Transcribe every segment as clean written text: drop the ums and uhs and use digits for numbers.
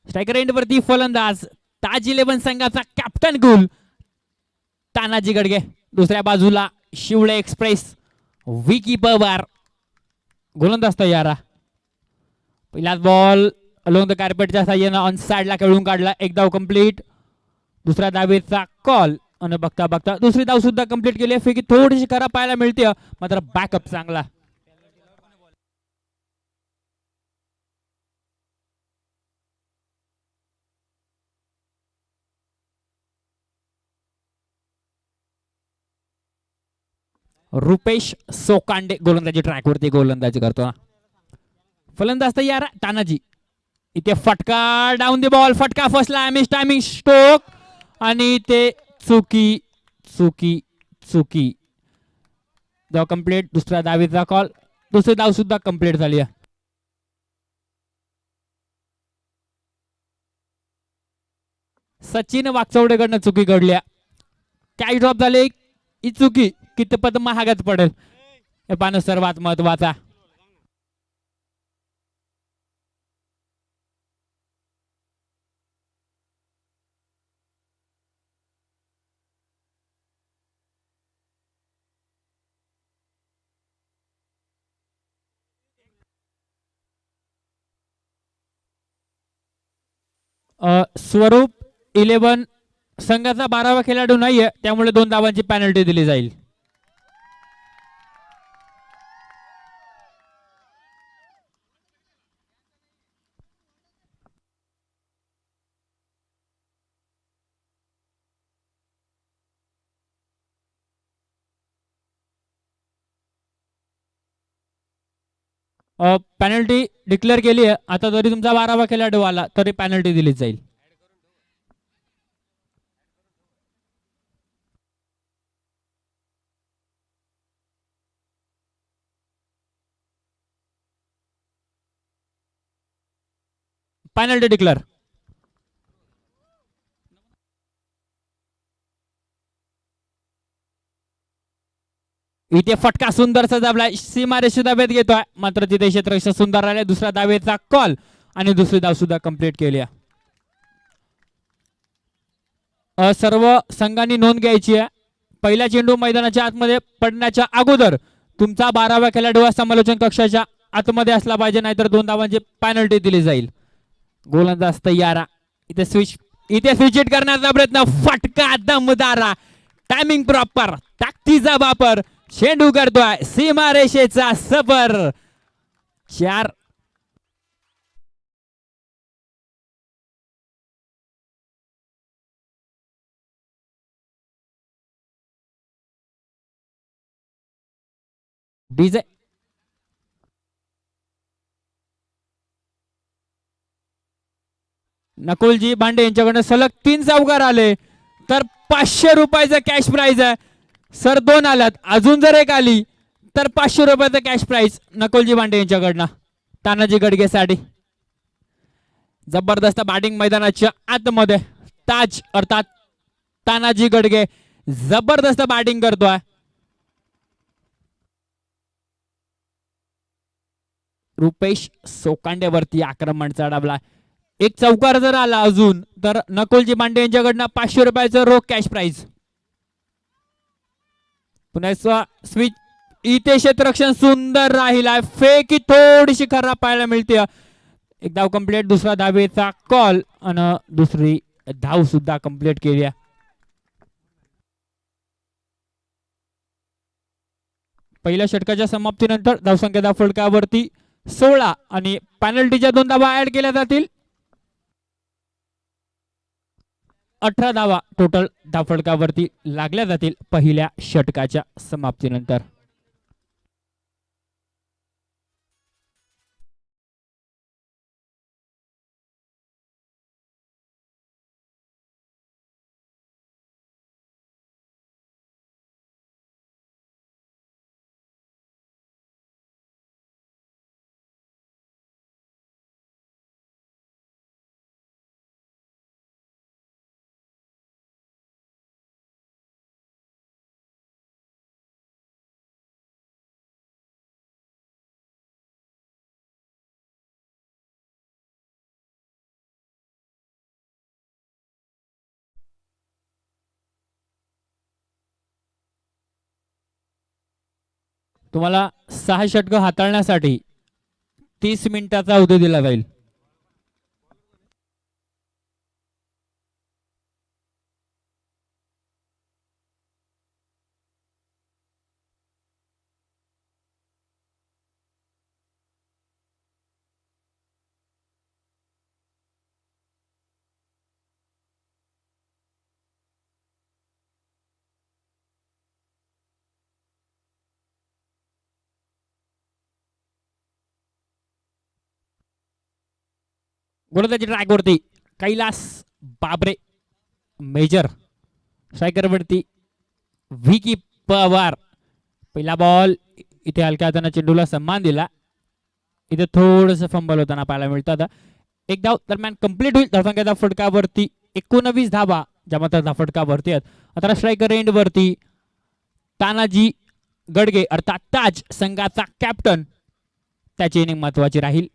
Striker end वरती फलंदाज ताज 11 संघाचा कॅप्टन गुल तानाजी गडगे. दुसऱ्या बाजूला शिवळे एक्सप्रेस विकी पवार गोलंदाज तयार. पहिलाच बॉल अलोंग द कार्पेटच्या साह्यानं ऑन साइडला खेळून काढला. एक धाव कंप्लीट. दुसऱ्या धावेचा कॉल आणि बघता बघता दुसरी धाव सुद्धा कंप्लीट केली. फेकी थोडीशी खराब पाहायला मिळते मात्र बॅकअप चांगला. रुपेश सोकांडे गोलंदाजी ट्रॅकवरती गोलंदाजी करतो. फलंदाज तयार तानाजी. इथे फटका डाऊन द बॉल. फटका फसला. मिस टायमिंग स्ट्रोक आणि ते चुकी चुकी चुकी. धाव कंप्लीट. दुसऱ्या धावेचा कॉल. दुसरी धाव सुद्धा कंप्लीट झाली. सचिन वाकचौडेकडनं चुकी घडल्या. कॅच ड्रॉप झाले. ही चुकी कितपत महागच पडेल हे पाहणं सर्वात महत्वाचा. स्वरूप 11 संघाचा 12वा खेळाडू नाहीये त्यामुळे 2 धावांची पेनल्टी दिली जाईल. पेनल्टी डिक्लेअर केली आहे. आता जरी तुमचा 12वा खेळाडू आला तरी पेनल्टी दिली जाईल. Penalty declare. इथे फटका सुंदरसा दाबलाय. सीमारेषे दाब्यात घेतोय मात्र तिथे क्षेत्ररक्षण सुंदर राहिले. दुसऱ्या धावेचा कॉल आणि दुसरी धाव सुद्धा कंप्लीट केली. सर्व संघांनी नोंद घ्यायची आहे. पहिला चेंडू मैदानाच्या आतमध्ये पडण्याच्या अगोदर तुमचा 12वा खेळाडू समालोचन कक्षाच्या आतमध्ये असला पाहिजे नाहीतर 2 धावांची पेनल्टी दिली जाईल. गोलंदाज तयार. इथे स्विच हिट करण्याचा प्रयत्न. फटका दमदारा. Timing proper. ताकदीचा वापर. चेंडू करतोय सीमारेषेचा सफर. 4 डीजे नकुलजी भांडे यांच्याकडनं सलग 3 चौकार आले तर 500 रुपयाचं कॅश प्राइज आहे. सर 2 आल्यात अजून जर एक आली तर 500 रुपयाचं कॅश प्राइज नकुलजी भांडे यांच्याकडनं तानाजी गडगेसाठी. जबरदस्त बॅटिंग मैदानाच्या आतमध्ये ताज अर्थात तानाजी गडगे जबरदस्त बॅटिंग करतोय. रुपेश सोकांडेवरती आक्रमण चढवला. एक चौकार जर आला अजून तर नकुलजी मांडे यांच्याकडनं 500 रुपयाचं रोख कॅश प्राइज. पुन्हा स्विच. इथे क्षेत्ररक्षण सुंदर राहिलाय. फेकी थोडीशी खराब पाहायला मिळते. एक धाव कंप्लीट. दुसरा धावेचा कॉल आणि दुसरी धाव सुद्धा कंप्लीट केली. पहिल्या षटकाच्या समाप्तीनंतर धावसंख्या फलकावरती 16 आणि पेनल्टीच्या 2 धावा ऍड केल्या जातील. 18 धावा टोटल धावफलकावरती लागल्या जातील पहिल्या षटकाच्या समाप्तीनंतर. तुम्हाला 6 षटकं हाताळण्यासाठी 30 मिनिटाचा अवधी दिला जाईल. गोलंदाजी ट्रॅकवरती कैलास बाबरे मेजर, स्ट्रायकरवरती व्ही पवार. पहिला बॉल इथे हलक्या हाताने चेंडूला सन्मान दिला. इथे थोडस फंबल होताना पाहायला मिळतं. एक धाव दरम्यान कंप्लीट होईल. धावसंख्येचा फटकावरती 19 धावा, ज्या मात्र फटकावरती आहेत. आता स्ट्रायकर एंड वरती तानाजी गडगे अर्थात ताज, संघाचा कॅप्टन. त्याची इनिंग महत्वाची राहील.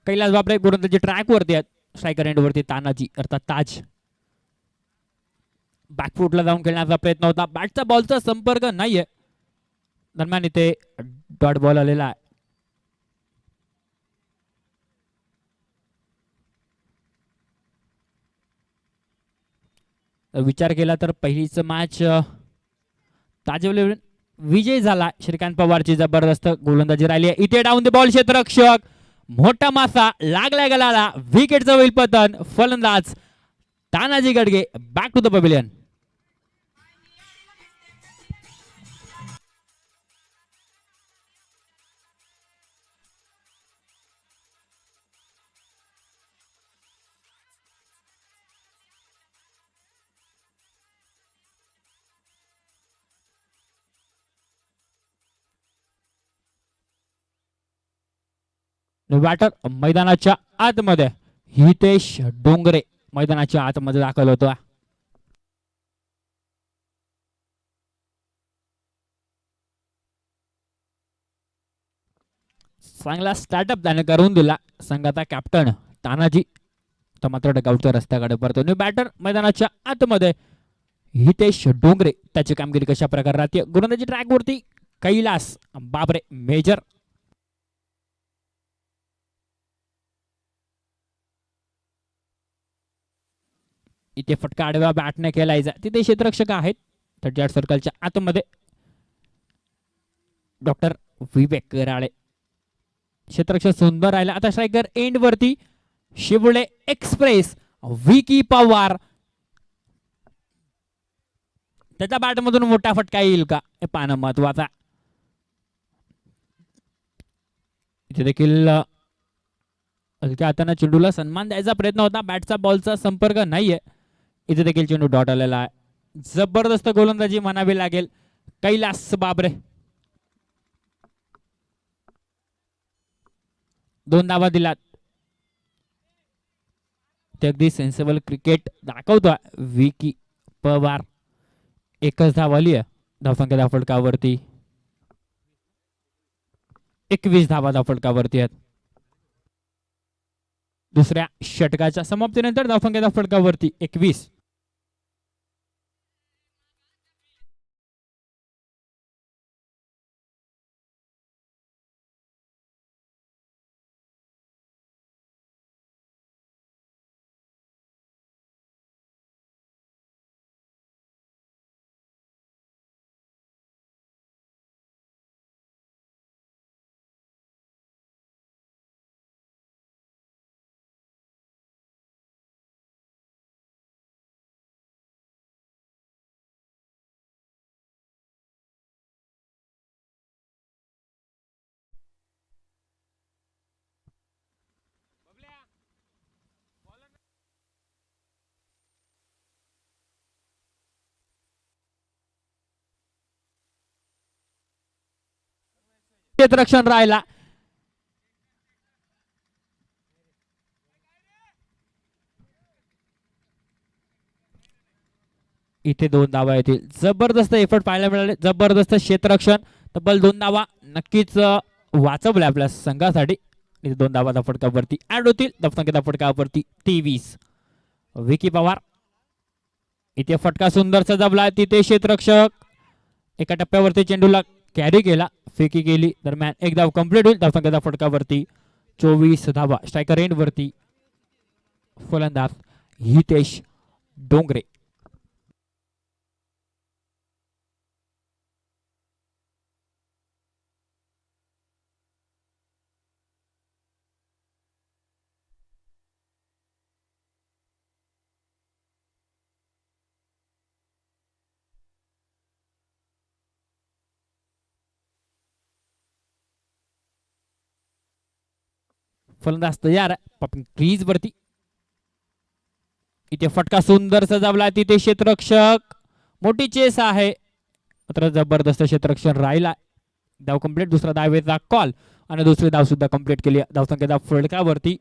कैलास बाबरे गोलंदाजी ट्रॅक वरती आहेत. स्ट्रायकर एंड वरती तानाजी अर्थात ताज. बॅकफुटला जाऊन खेळण्याचा प्रयत्न होता. बॅटचा बॉलचा संपर्क नाहीये. दरम्यान इथे डॉट बॉल आलेला आहे. विचार केला तर पहिलीच मॅच ताजेवले विजय झाला. श्रीकांत पवारची जबरदस्त गोलंदाजी राहिली आहे. इथे डाऊन द बॉल क्षेत्ररक्षक, मोठा मासा लागल्या गलाला. विकेटचं होईल पतन. फलंदाज Tanaji Gadge back to the pavilion. Batter मैदानाच्या आतमध्ये हितेश डोंगरे मैदानाच्या आतमध्ये दाखल होतो. चांगला स्टार्टअप त्याने करून दिला संघाचा कॅप्टन तानाजी. तो मात्र डगआउटच्या रस्त्याकडे परतो. बॅटर मैदानाच्या आतमध्ये हितेश डोंगरे. त्याची कामगिरी कशा प्रकारे राहते. गोलंदाजी ट्रॅक वरती कैलास बाबरे मेजर. इथे फटका आडव्या बॅटने केलायचा. तिथे क्षेत्ररक्षक आहेत 38 सर्कलच्या आतमध्ये. डॉक्टर विवेक कराळे. क्षेत्ररक्षक सुंदर राहिला. आता स्ट्रायकर एंड वरती शिवळे एक्सप्रेस व्ही पवार. त्याच्या बॅटमधून मोठा फटका येईल का हे पाहणं महत्वाचा. इथे देखील हलक्या हाताने चेंडूला सन्मान द्यायचा प्रयत्न होता. बॅटचा बॉलचा संपर्क नाहीये. इथे देखील चेंडू डॉट आलेला आहे. जबरदस्त गोलंदाजी म्हणावी लागेल कैलास बाबरे. 2 धावा दिलात. ते अगदी सेन्सेबल क्रिकेट दाखवतोय व्ही पवार. एकच धाव आली आहे. धावसंख्या फटकावरती 21 धावा फटकावरती आहेत. दुसऱ्या षटकाच्या समाप्तीनंतर धावसंख्या फटकावरती 21. क्षेत्ररक्षण राहिला. इथे 2 धावा येतील. जबरदस्त एफर्ट पाहायला मिळाले. जबरदस्त क्षेत्ररक्षण. तब्बल 2 धावा नक्कीच वाचवल्या आपल्या संघासाठी. इथे 2 धावाचा फटका वरती ऍड होतील. धावसंख्येचा फटका वरती 23. विकी पवार इथे फटका सुंदरसा जमला. तिथे क्षेत्ररक्षक एका टप्प्यावरती चेंडूला कॅरी केला, फेकी केली, दरम्यान एक धाव कंप्लीट होईल. धावसंख्येचा फटका वरती 24 धावा. स्ट्रायकर एंड वरती फलंदाज हितेश डोंगरे. फलंदाज तयार आहे. पॉपिंग क्रीज वरती इथे फटका सुंदर सजावला. तिथे क्षेत्ररक्षक मोठी चेस आहे, मात्र जबरदस्त क्षेत्ररक्षण राहिला. धाव कंप्लीट. दुसरा धावेचा कॉल आणि दुसरी धाव सुद्धा कंप्लीट केली. धावसंख्येचा फटकावरती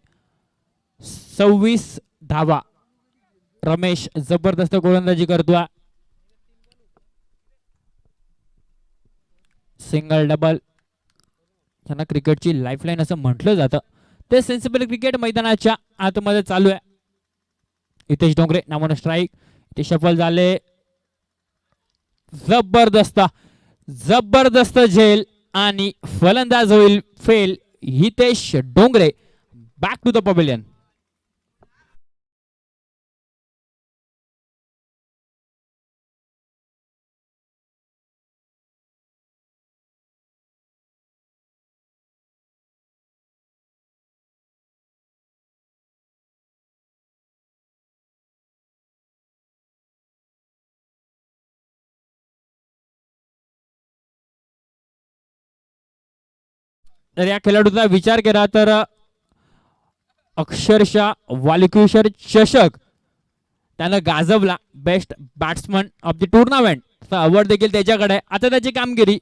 26 धावा. रमेश जबरदस्त गोलंदाजी करतोय. सिंगल डबल यांना क्रिकेटची लाईफलाईन असं म्हटलं जातं. ते सेन्सिबल क्रिकेट मैदानाच्या आतमध्ये चालू आहे. हितेश डोंगरे नावानं स्ट्राईक. ते सफल झाले. जबरदस्त जबरदस्त झेल आणि फलंदाज होईल फेल. Hitesh Dongre back to the pavilion. तर या खेळाडूचा विचार केला तर अक्षरशः वालकिशोर चषक त्यानं गाजवला. Best batsman of the tournament award देखील त्याच्याकडे. आता त्याची कामगिरी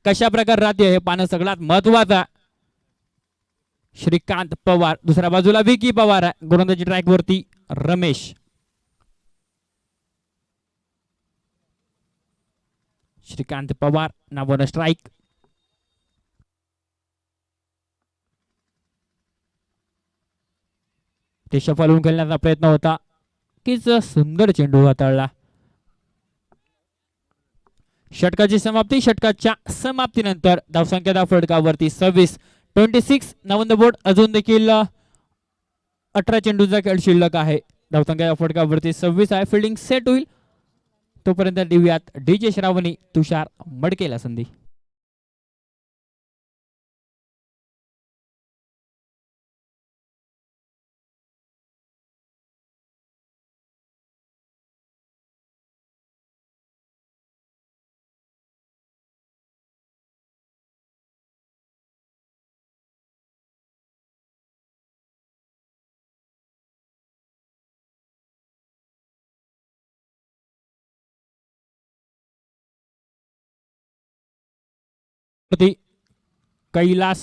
कशा प्रकारे राहते हे पाहणं सगळ्यात महत्वाचा. श्रीकांत पवार दुसऱ्या बाजूला विकी पवार आहे. गोलंदाजी ट्रॅक वरती रमेश. श्रीकांत पवार नावानं स्ट्राईक. ते सफल होऊन खेळण्याचा प्रयत्न होता की सुंदर चेंडू हाताळला. षटकाची समाप्ती. षटकाच्या समाप्तीनंतर धावसंख्या फटकावरती 26 नावंद बोर्ड. अजून देखील 18 चेंडूचा खेळ शिल्लक आहे. धावसंख्या फटकावरती 26 आहे. फिल्डिंग सेट होईल तोपर्यंत देऊयात डीजे श्रावणी तुषार मडकेला संधी. कैलास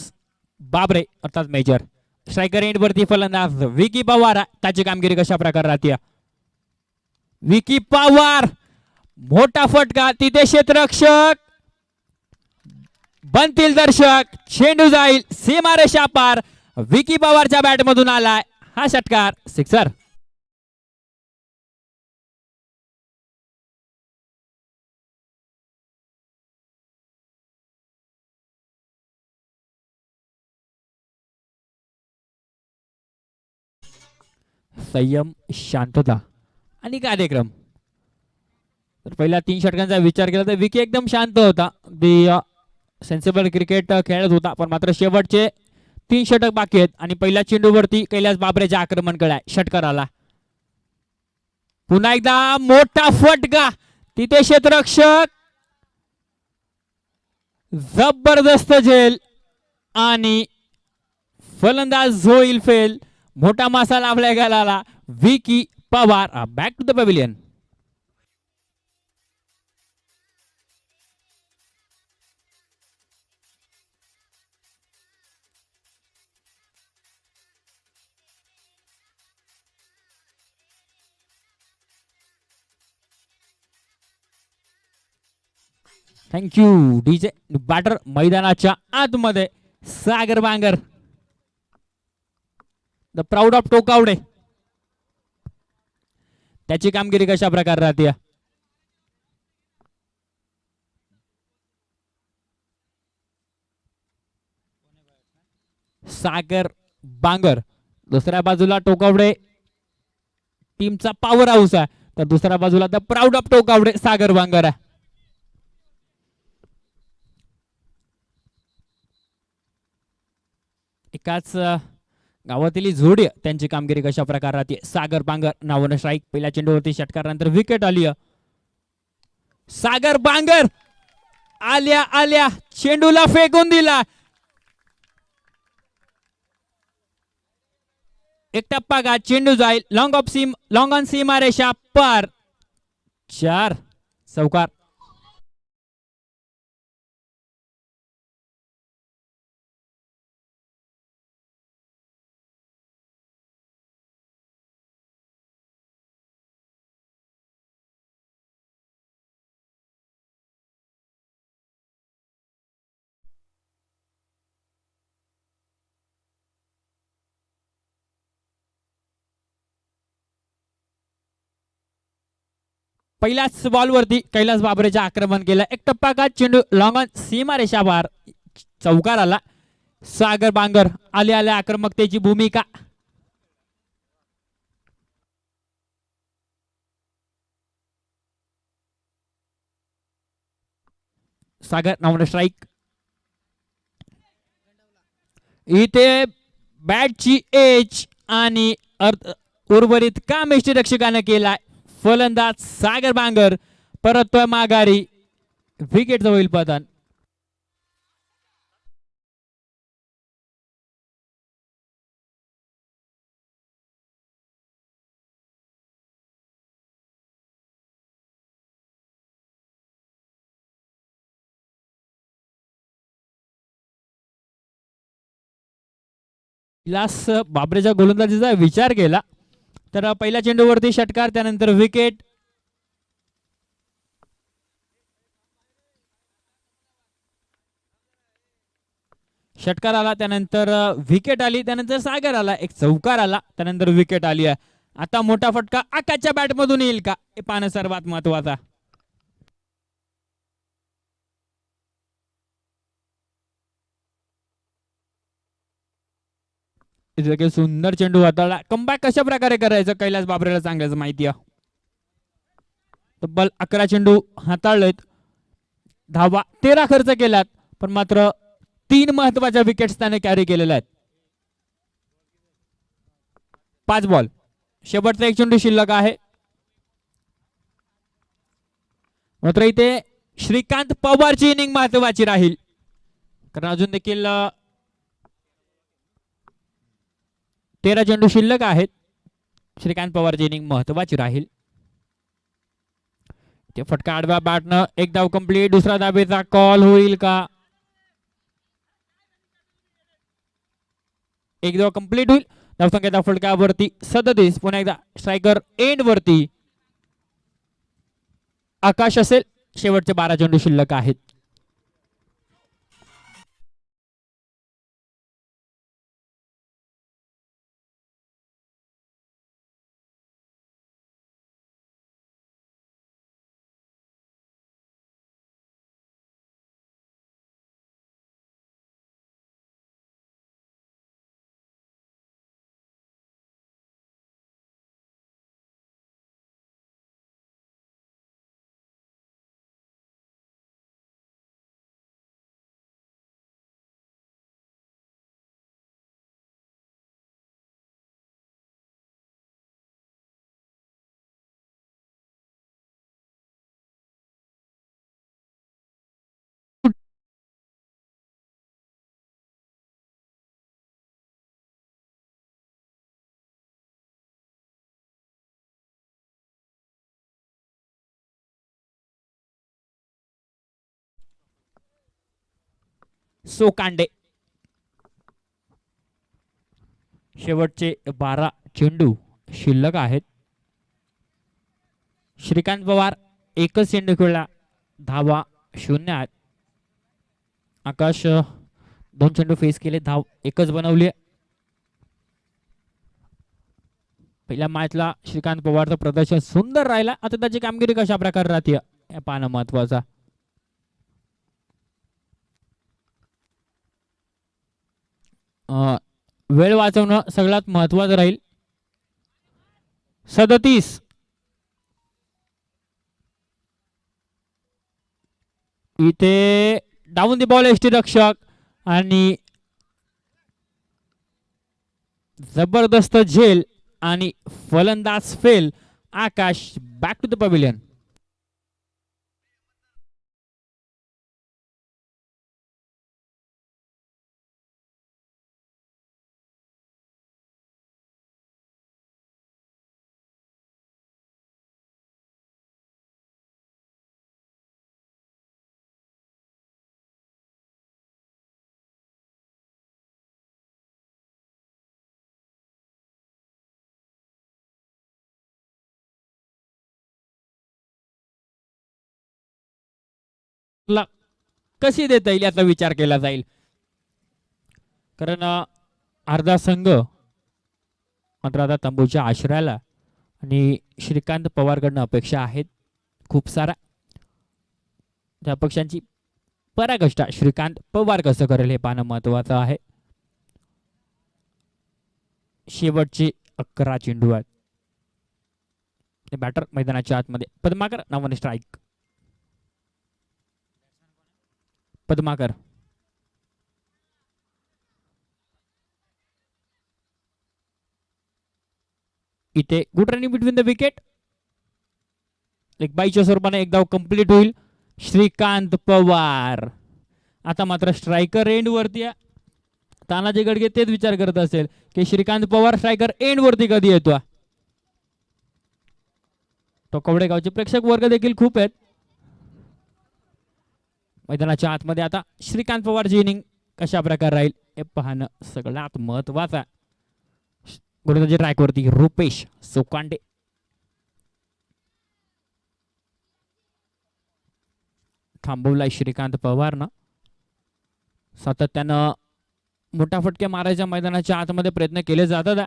बाबरे अर्थात मेजर. स्ट्रायकर एंड वरती फलंदाज विकी पवार. त्याची कामगिरी कशा प्रकारे राहते. विकी पवार मोठा फटका. तिथे क्षेत्ररक्षक बनतील दर्शक. चेंडू जाईल सीमारेषा पार. विकी पवारच्या बॅट मधून आलाय हा षटकार. सिक्सर. संयम शांतता आणि कार्यक्रम. तर पहिल्या 3 षटकांचा विचार केला तर विकी एकदम शांत होता. सेन्सिबल क्रिकेट खेळत होता. पण मात्र शेवटचे 3 षटक बाकी आहेत आणि पहिल्या चेंडूवरती कैलास बाबरेचे आक्रमण कळाय. षटकार आला. पुन्हा एकदा मोठा फटका. तिथे क्षेत्ररक्षक जबरदस्त झेल आणि फलंदाज होईल फेल. मोठा मासा लाभल्या गेला. Vicky Pawar back to the pavilion. Thank you DJ. Batter मैदानाच्या आतमध्ये Sagar Bangar. The proud of Tokawade, त्याची कामगिरी कशा प्रकारे राहते? सागर बांगर, दुसऱ्या बाजूला टोकावडे टीमचा पॉवर हाऊस आहे, तर दुसऱ्या बाजूला द प्राऊड ऑफ टोकावडे सागर बांगर आहे. एकाच गावातील जोडी त्यांची कामगिरी कशा प्रकारे राहते? सागर बांगर नावानं स्ट्राईक, पहिल्या चेंडूवरती षटकारानंतर विकेट आली. सागर बांगर आल्या आल्या चेंडूला फेकून दिला. एक टप्पा का चेंडू जाईल लॉंग ऑफ सीम, लॉंग ऑन सीमा रेषा पार. 4 चौकार. पहिल्याच बॉलवरती कैलास बाबरेचे आक्रमण केलं. एक टप्पा का चेंडू लॉंग ऑन सीमा रेषा पार, चौकार आला. सागर बांगर आले आले आक्रमकतेची भूमिका. सागर नावानं स्ट्राईक. इथे बॅटची एज आणि उर्वरित काम यष्टीरक्षकाने केलाय. फलंदाज सागर बांगर परततोय माघारी. विकेट होईल पतन. कैलास बाबरेच्या गोलंदाजीचा विचार केला तर पहिल्या चेंडूवरती षटकार, त्यानंतर विकेट. षटकार आला, त्यानंतर विकेट आली, त्यानंतर सागर आला, एक चौकार आला, त्यानंतर विकेट आली आहे. आता मोठा फटका आकाशच्या बॅट मधून येईल का, हे पाहणं सर्वात महत्वाचा. सुंदर चेंडू हाताळला. कमबॅक कशा प्रकारे करायचं कैलास बाबरेला चांगल्याच माहिती आहे. तब्बल 11 चेंडू हाताळलेत, धावा 13 खर्च केलात, पण मात्र 3 महत्वाच्या विकेट्स त्याने कॅरी केलेल्या आहेत. 5 बॉल, शेवटचा एक चेंडू शिल्लक आहे. मात्र इथे श्रीकांत पवारची इनिंग महत्वाची राहील, कारण अजून देखील 13 चेंडू शिल्लक आहेत. श्रीकांत पवारची इनिंग महत्वाची राहील. ते फटका आडव्या बॅटनं, एक धाव कंप्लीट. दुसरा धावेचा कॉल होईल का? एक धाव कंप्लीट होईल. धावसंख्येच्या फटक्यावरती 37. पुन्हा एकदा स्ट्रायकर एंड वरती आकाश असेल. शेवटचे 12 चेंडू शिल्लक आहेत. सोकांडे, शेवटचे 12 चेंडू शिल्लक आहेत. श्रीकांत पवार एकच चेंडू खेळला, धावा 0 आहेत. आकाश 2 चेंडू फेस केले, धाव एकच बनवली. पहिल्या मॅचला श्रीकांत पवारचं प्रदर्शन सुंदर राहिला, आता त्याची कामगिरी कशा प्रकारे राहते हे पाहणं महत्वाचा. वेळ वाचवणं सगळ्यात महत्वाचं राहील. 37 इथे डाऊन दी बॉल यष्टीरक्षक आणि जबरदस्त झेल आणि फलंदाज फेल. Akash back to the pavilion. कशी देता येईल याचा विचार केला जाईल, कारण अर्धा संघ मात्र आता तंबूच्या आश्रयाला आणि श्रीकांत पवारकडनं अपेक्षा आहेत खूप सारा. त्या अपेक्षांची पराकाष्ठा श्रीकांत पवार कसं करेल हे पाहणं महत्वाचं आहे. शेवटचे 11 चेंडू आहेत. बॅटर मैदानाच्या आतमध्ये पद्माकर नावाने स्ट्राईक. पद्माकर इथे good running between the wicket. एक बाईच्या स्वरूपाने एक धाव कंप्लीट होईल. श्रीकांत पवार आता मात्र स्ट्रायकर एंड वरती आहे. तानाजी गडगे तेच विचार करत असेल की श्रीकांत पवार स्ट्रायकर एंड वरती कधी येतो. तो कवडेगावचे प्रेक्षक वर्ग देखील खूप आहेत. मैदानाच्या आतमध्ये आता श्रीकांत पवारची इनिंग कशा प्रकारे राहील हे पाहणं सगळ्यात महत्वाचं. गोलंदाजी ट्रॅकवरती रुपेश सोकांडे. थांबवलाय श्रीकांत पवारनं. सातत्यानं मोठा फटके मारायच्या मैदानाच्या आतमध्ये प्रयत्न केले जातात.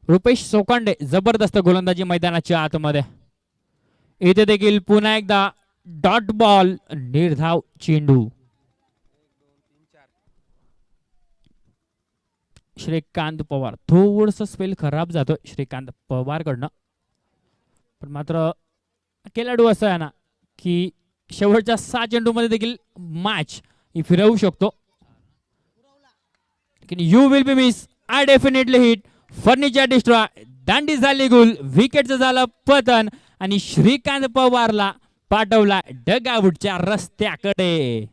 रुपेश सोकांडे जबरदस्त गोलंदाजी मैदानाच्या आतमध्ये. इथे देखील पुन्हा एकदा डॉट बॉल निर्धाव चेंडू. श्रीकांत पवार थोडस स्पेल खराब जातो श्रीकांत पवार कडनं, पण मात्र खेळाडू असं आहे ना की शेवटच्या 6 चेंडू मध्ये देखील मॅच फिरवू शकतो. You will be miss, I definitely hit, furniture destroy, दांडी झाली गुल, विकेटचं झालं पतन आणि श्रीकांत पवारला पाठवला डगआउटच्या रस्त्याकडे.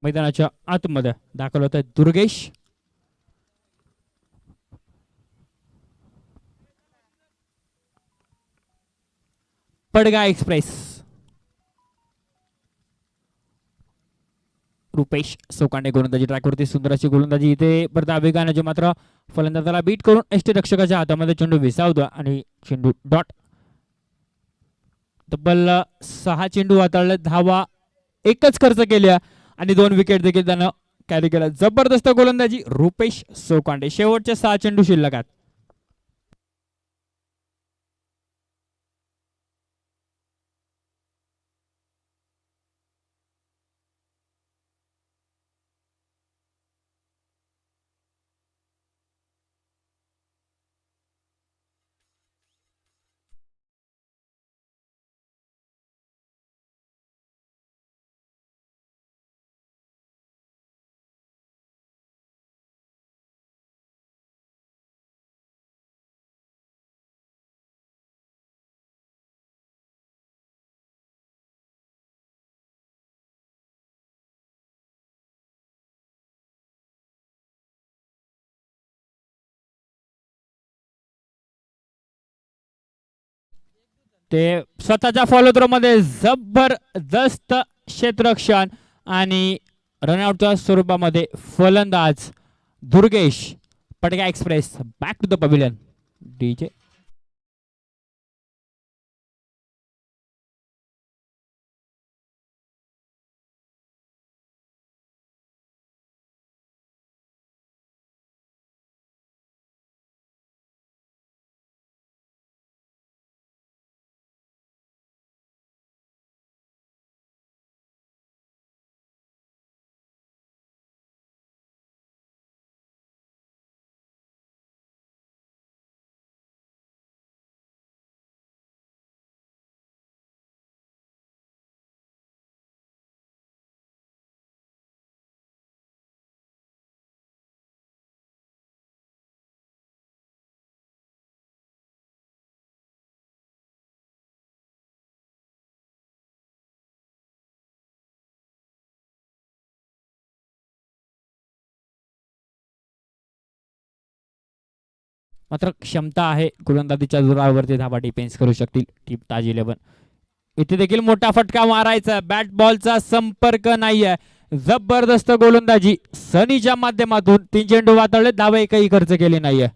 मैदानाच्या आतमध्ये दाखल होत आहे दुर्गेश. पडगा एक्सप्रेस. रुपेश सोकांडे गोलंदाजी ट्रॅकवरती सुंदर अशी गोलंदाजी. इथे परत वेगाने जो मात्र फलंदाजाला बीट करून यष्टीरक्षकाच्या हातामध्ये चेंडू विसावतो आणि चेंडू डॉट. तब्बल 6 चेंडू हाताळले, धावा एकच खर्च केल्या आणि 2 विकेट देखील त्यानं कॅरी केला. जबरदस्त गोलंदाजी रुपेश सोकांडे. शेवटचे 6 चेंडू शिल्लक आहेत. ते स्वतःच्या फॉलो थ्रो मध्ये जबरदस्त क्षेत्ररक्षण आणि रनआउटच्या स्वरूपामध्ये फलंदाज Durgesh Patka express back to the pavilion. DJ मात्र क्षमता आहे गोलंदाजीच्या जोरावरती धाबा डिफेन्स करू शकतील टीम ताज 11. इथे देखील मोठा फटका मारायचा, बॅट बॉलचा संपर्क नाहीये. जबरदस्त गोलंदाजी सनीच्या माध्यमातून 3 चेंडू वातळले, धावा एकही खर्च केली नाहीये.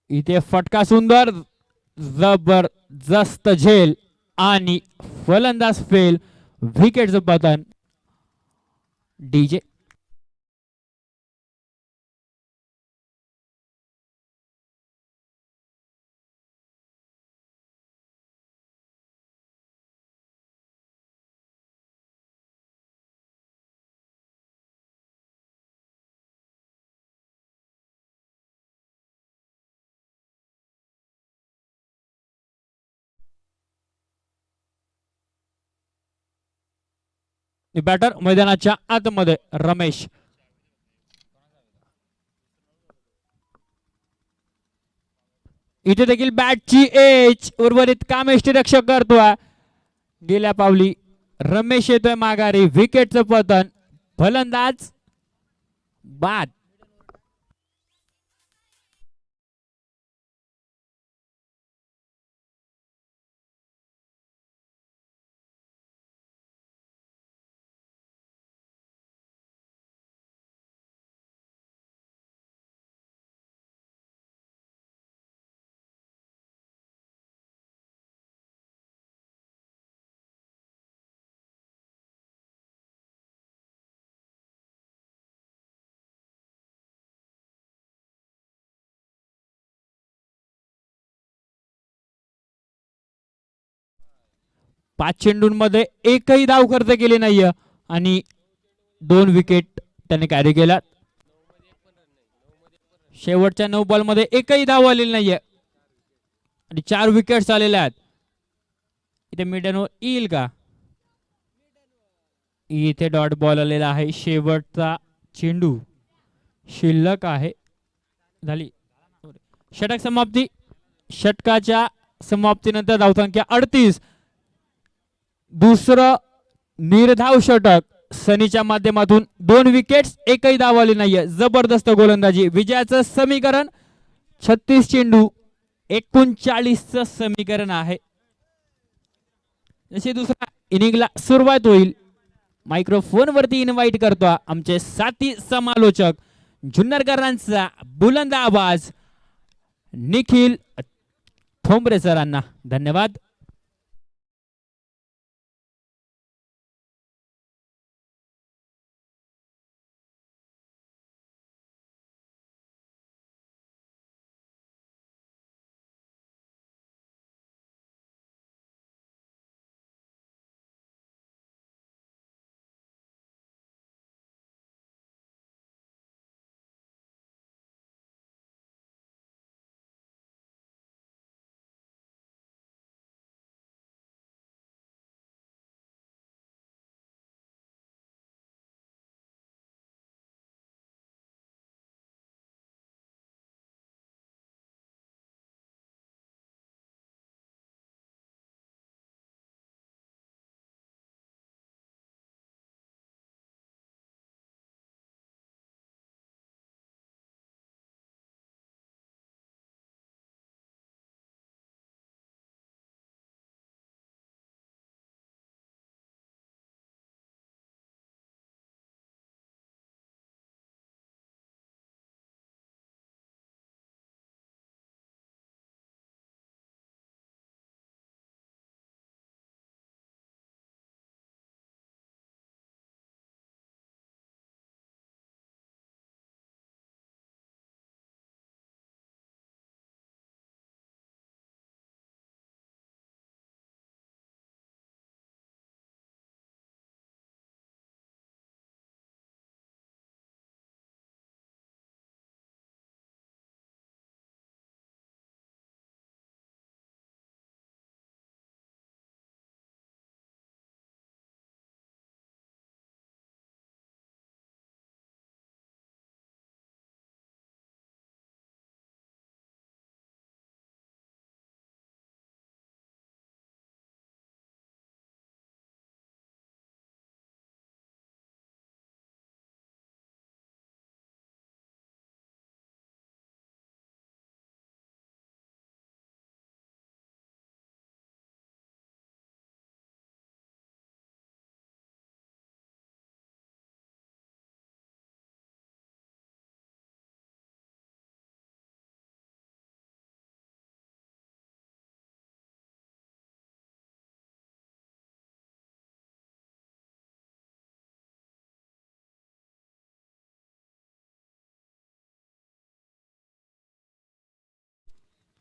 इथे फटका सुंदर, जबरदस्त झेल आणि फलंदाज फेल, विकेटचं पतन. डीजे बॅटर मैदानाच्या आतमध्ये रमेश. इथे देखील बॅटची एज उर्वरित काम यष्टीरक्षक करतोय. गेल्या पावली रमेश येतोय माघारी, विकेटचं पतन, फलंदाज बाद. पाच चेंडूंमध्ये एकही धाव खर्च केली नाहीये आणि 2 विकेट त्याने कॅरी केला. शेवटच्या 9 बॉल मध्ये एकही धाव आलेली नाहीये आणि 4 विकेट्स आलेल्या आहेत. इथे मिडन येईल का? इथे डॉट बॉल आलेला आहे. शेवटचा चेंडू शिल्लक आहे. झाली षटक समाप्ती. षटकाच्या समाप्तीनंतर धावसंख्या 38. दुसरं निर्धाव षटक सनीच्या माध्यमातून 2 विकेट्स, एकही धाव आली नाहीये. जबरदस्त गोलंदाजी. विजयाचं समीकरण 36 चेंडू 39चं समीकरण आहे. जशी दुसऱ्या इनिंगला सुरुवात होईल, मायक्रोफोन वरती इन्व्हाइट करतो आमचे साथी समालोचक, जुन्नरकरांचा बुलंद आवाज निखिल ठोंबरे सरांना. धन्यवाद.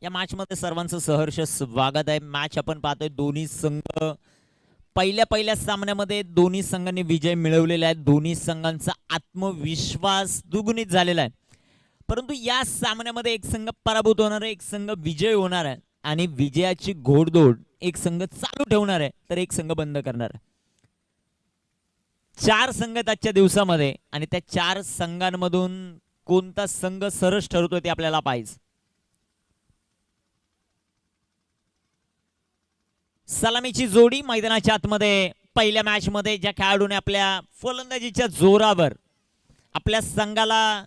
या मॅच मध्ये सर्वांचं सहर्ष स्वागत आहे. मॅच आपण पाहतोय दोन्ही संघ पहिल्या सामन्यामध्ये दोन्ही संघांनी विजय मिळवलेला आहे. दोन्ही संघांचा आत्मविश्वास दुगुणित झालेला आहे. परंतु या सामन्यामध्ये एक संघ पराभूत होणार आहे, एक संघ विजय होणार आहे आणि विजयाची घोडदौड एक संघ चालू ठेवणार आहे तर एक संघ बंद करणार आहे. 4 संघ आजच्या दिवसामध्ये आणि त्या 4 संघांमधून कोणता संघ सरस ठरतोय ते आपल्याला पाहिजे. सलामीची जोडी मैदानाच्या आतमध्ये पहिल्या मॅच मध्ये ज्या खेळाडूने आपल्या फलंदाजीच्या जोरावर आपल्या संघाला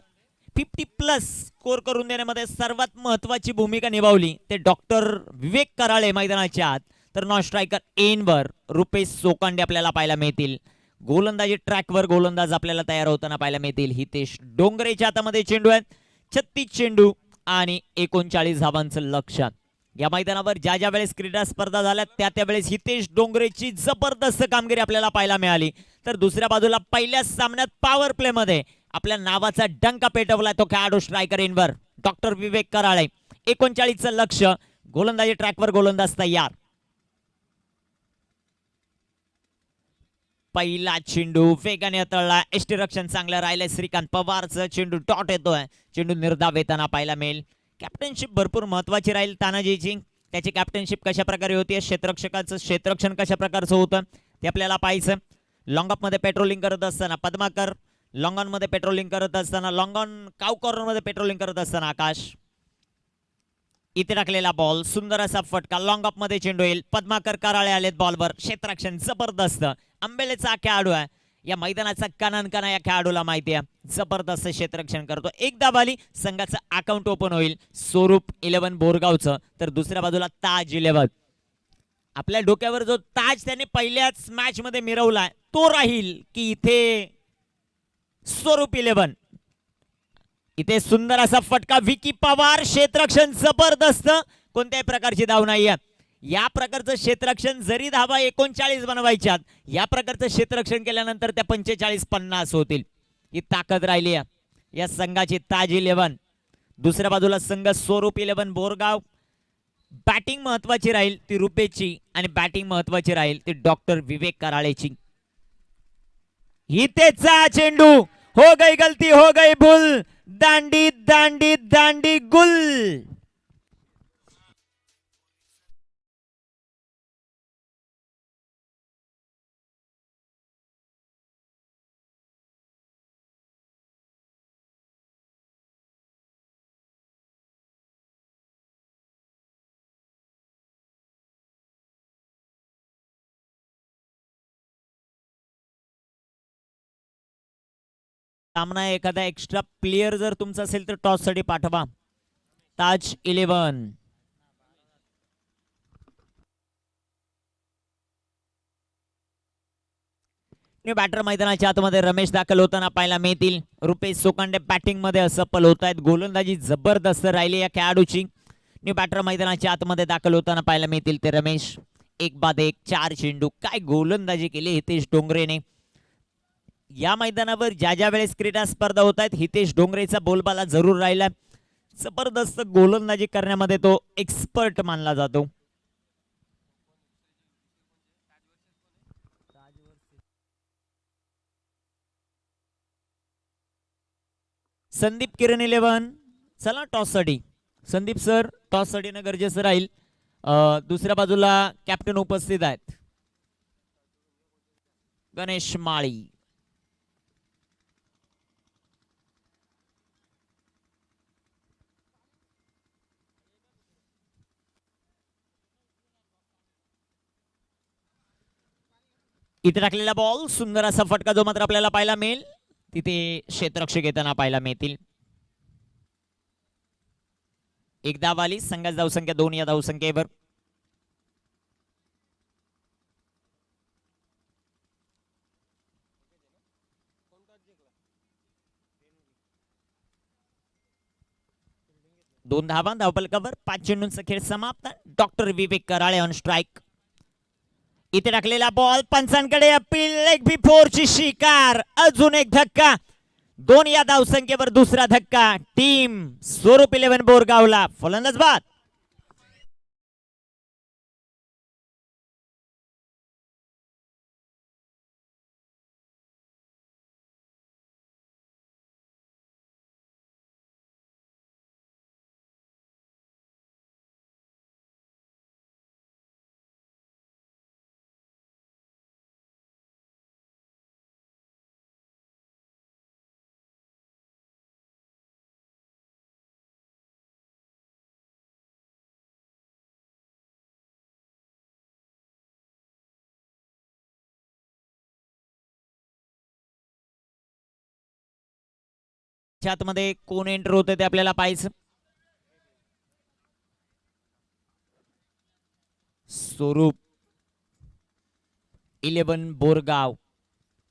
50+ स्कोर करून देण्यामध्ये सर्वात महत्वाची भूमिका निभावली ते डॉक्टर विवेक कराळे मैदानाच्या आत. तर नॉन स्ट्रायकर एनवर रुपेश सोकांडे आपल्याला पाहायला मिळतील. गोलंदाजी ट्रॅकवर गोलंदाज आपल्याला तयार होताना पाहायला मिळतील. हितेश डोंगरेच्या हातामध्ये चेंडू आहेत. 36 चेंडू आणि 39 धावांचं लक्ष्य. या मैदानावर ज्या ज्या वेळेस क्रीडा स्पर्धा झाल्या त्या वेळेस हितेश डोंगरेची जबरदस्त कामगिरी आपल्याला पाहायला मिळाली. तर दुसऱ्या बाजूला पहिल्या सामन्यात पॉवर प्ले मध्ये आपल्या नावाचा डंका पेटवला तो खेळाडू स्ट्रायकर इनवर डॉक्टर विवेक कराळे. 39चं लक्ष्य. गोलंदाजी ट्रॅकवर गोलंदाज तयार. पहिला चेंडू वेगाने हाताळला. एष्टी रक्षण चांगलं राहिलंय. श्रीकांत पवारचं चेंडू डॉट येतोय. चेंडू निर्धाव येताना पाहायला मिळेल. कॅप्टनशिप भरपूर महत्वाची राहील तानाजीची. त्याची कॅप्टनशिप कशा प्रकारे होती, क्षेत्ररक्षकाचं क्षेत्ररक्षण कशा प्रकारचं होतं ते आपल्याला पाहायचं. लॉंग ऑफ मध्ये पेट्रोलिंग करत असताना पद्माकर, लॉंग ऑन मध्ये पेट्रोलिंग करत असताना लॉंग ऑन काउ कॉर्नर मध्ये पेट्रोलिंग करत असताना आकाश. इथे टाकलेला बॉल सुंदर असा फटका. लॉंग ऑफ मध्ये चेंडू येईल. पद्माकर कराळे आलेत बॉलवर. क्षेत्ररक्षण जबरदस्त. आंबेलेचा खेळाडू आहे. या मैदानाचा कणानकणा या खेळाडूला माहिती आहे. जबरदस्त क्षेत्ररक्षण करतो. एकदा बाली संघाचं अकाउंट ओपन होईल स्वरूप 11 बोरगावचं. तर दुसऱ्या बाजूला ताज 11. आपल्या डोक्यावर जो ताज त्याने पहिल्याच मॅच मध्ये मिरवलाय तो राहील की इथे स्वरूप 11. इथे सुंदर असा फटका. विकी पवार क्षेत्ररक्षण जबरदस्त. कोणत्याही प्रकारची धाव नाहीये. या प्रकारचं क्षेत्ररक्षण जरी धावा 39 बनवायच्यात या प्रकारचं क्षेत्ररक्षण केल्यानंतर त्या 45-50 होतील. ही ताकद राहिली आहे या संघाची. ताज 11. दुसऱ्या बाजूला संघ स्वरूप 11 बोरगाव. बॅटिंग महत्वाची राहील ती रुपेची आणि बॅटिंग महत्वाची राहील ती डॉक्टर विवेक कराळेची. हितेचा चेंडू. हो गई गलती, हो गई भूल. दांडी दांडी दांडी गुल. सामना एखादा एक्स्ट्रा प्लेयर जर तुमचा असेल तर टॉस साठी पाठवा. ताज 11. बॅटर मैदानाच्या आतमध्ये रमेश दाखल होताना पाहायला मिळतील. रुपेश सोकांडे बॅटिंग मध्ये असफल होत आहेत. गोलंदाजी जबरदस्त राहिली या खेळाडूची. न्यू बॅटर मैदानाच्या आतमध्ये दाखल होताना पाहायला मिळतील ते रमेश. 1 बाद 1 4 चेंडू. काय गोलंदाजी केली हितेश डोंगरेने. या मैदानावर ज्या ज्या वेळेस क्रीडा स्पर्धा होत आहेत हितेश डोंगरेचा बोलबाला जरूर राहिला. जबरदस्त गोलंदाजी करण्यामध्ये तो एक्सपर्ट मानला जातो. संदीप किरण 11. चला टॉस साठी. संदीप सर टॉस साठी ना गरजेचं राहील. दुसऱ्या बाजूला कॅप्टन उपस्थित आहेत गणेश माळी. इथे टाकलेला बॉल सुंदर असा फटका जो मात्र आपल्याला पाहायला मिळेल. तिथे क्षेत्ररक्षक येताना पाहायला मिळतील. एक धाव आली. संघाची धावसंख्या 2 या धावसंख्येवर. दोन धावा धावफलकावर. 5 चेंडूंचा खेळ समाप्त. Doctor Vivek Karale on strike. इथे टाकलेला बॉल पंचांकडे अपील. लेग बी 4 ची शिकार. अजून एक धक्का. 2 या धावसंख्येवर दुसरा धक्का. टीम स्वरूप 11 बोरगावला. फलंदाज बाद. च्या आतमध्ये कोण एंटर होते ते आपल्याला पाहायचं. स्वरूप 11 बोरगाव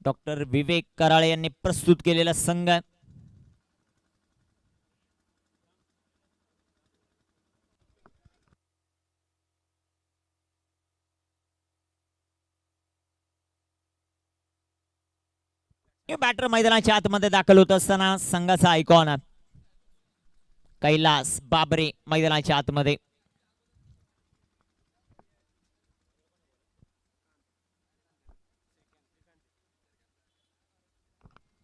डॉक्टर विवेक कराळे यांनी प्रस्तुत केलेला संघ. बॅटर मैदानाच्या आतमध्ये दाखल होत असताना संघाचा आयकॉन कैलास बाबरे मैदानाच्या आतमध्ये.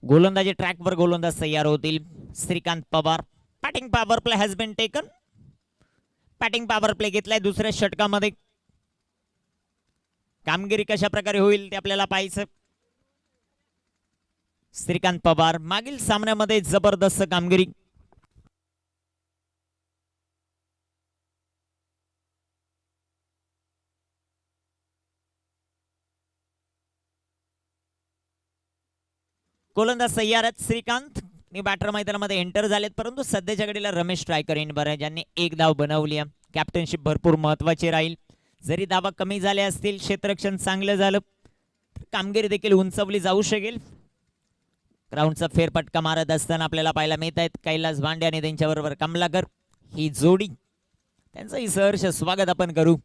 गोलंदाजी ट्रॅकवर गोलंदाज तयार होतील. Shrikant Pawar. Batting power play has been taken. Batting power play घेतलाय दुसऱ्या षटकामध्ये. कामगिरी कशा प्रकारे होईल ते आपल्याला पाहायचं. श्रीकांत पवार मागील सामन्यामध्ये जबरदस्त कामगिरी. गोलंदाज तयार आहेत श्रीकांत. बॅटर मैदानामध्ये एंटर झालेत परंतु सध्याच्या घडीला रमेश ट्रायकर इन बरं ज्यांनी एक धाव बनवली. कॅप्टनशिप भरपूर महत्वाची राहील. जरी धावा कमी झाले असतील क्षेत्ररक्षण चांगलं झालं तर कामगिरी देखील उंचवली जाऊ शकेल. ग्राउंडचा फेरफटका मारत असताना आपल्याला पाहायला मिळत आहेत कैलास भांडे आणि त्यांच्याबरोबर कमलाकर ही जोडी. त्यांचंही सहर्ष स्वागत आपण करू.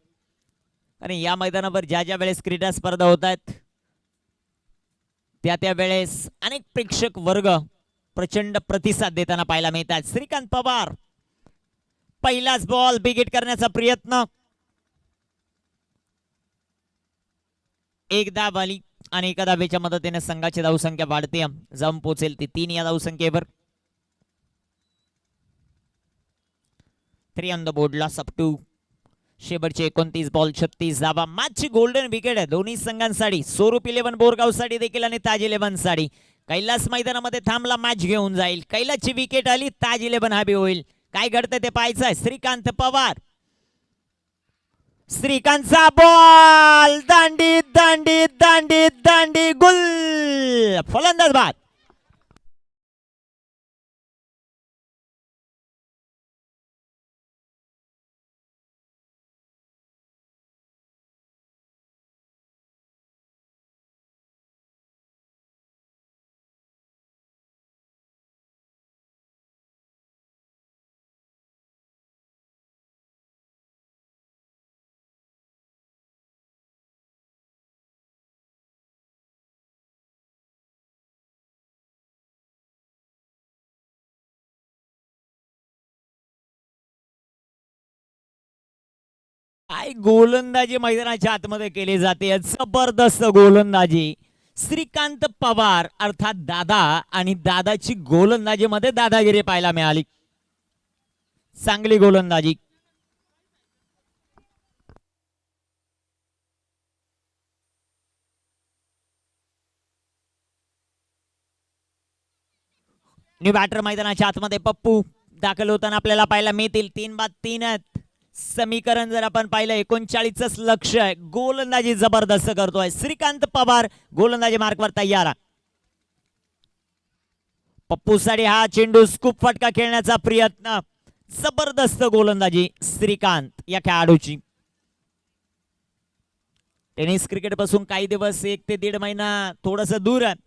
आणि या मैदानावर ज्या ज्या वेळेस क्रीडा स्पर्धा होत आहेत त्या वेळेस अनेक प्रेक्षक वर्ग प्रचंड प्रतिसाद देताना पाहायला मिळतात. श्रीकांत पवार पहिलाच बॉल बिगिट करण्याचा प्रयत्न. एक धाव आली आणि एका धावेच्या मदतीने संघाची धावसंख्या वाढते. जाऊन पोहोचेल ती 3 या धावसंख्येवर. 3 on the board. Loss of two. शेवटचे 29 बॉल 36 धावा. मॅचची गोल्डन विकेट आहे दोन्ही संघांसाठी. स्वरूप 11 बोरगाव साठी देखील आणि ताज 11 साठी. कैलास मैदानामध्ये थांबला मॅच घेऊन जाईल. कैलासची विकेट आली ताज 11 हवी होईल. काय घडतंय ते पाहायचं आहे. श्रीकांत पवार. श्रीकांतचा बॉल दांडी दांडी दांडी दांडी गुल. फलंदाज बाद. काय गोलंदाजी मैदानाच्या आतमध्ये केली जाते. जबरदस्त गोलंदाजी. श्रीकांत पवार अर्थात दादा आणि दादाची गोलंदाजी मध्ये दादागिरी पाहायला मिळाली. चांगली गोलंदाजी. न्यू बॅटर मैदानाच्या आतमध्ये पप्पू दाखल होताना आपल्याला पाहायला मिळतील. 3 बाद 3 आहेत. समीकरण जर आपण पाहिलं 39च लक्ष आहे. गोलंदाजी जबरदस्त करतोय श्रीकांत पवार. गोलंदाजी मार्कवर तयार. पप्पू साठी हा चेंडू स्कूप फटका खेळण्याचा प्रयत्न. जबरदस्त गोलंदाजी श्रीकांत या खेळाडूची. टेनिस क्रिकेट पासून काही दिवस 1 ते 1.5 महिना थोडस दूर आहे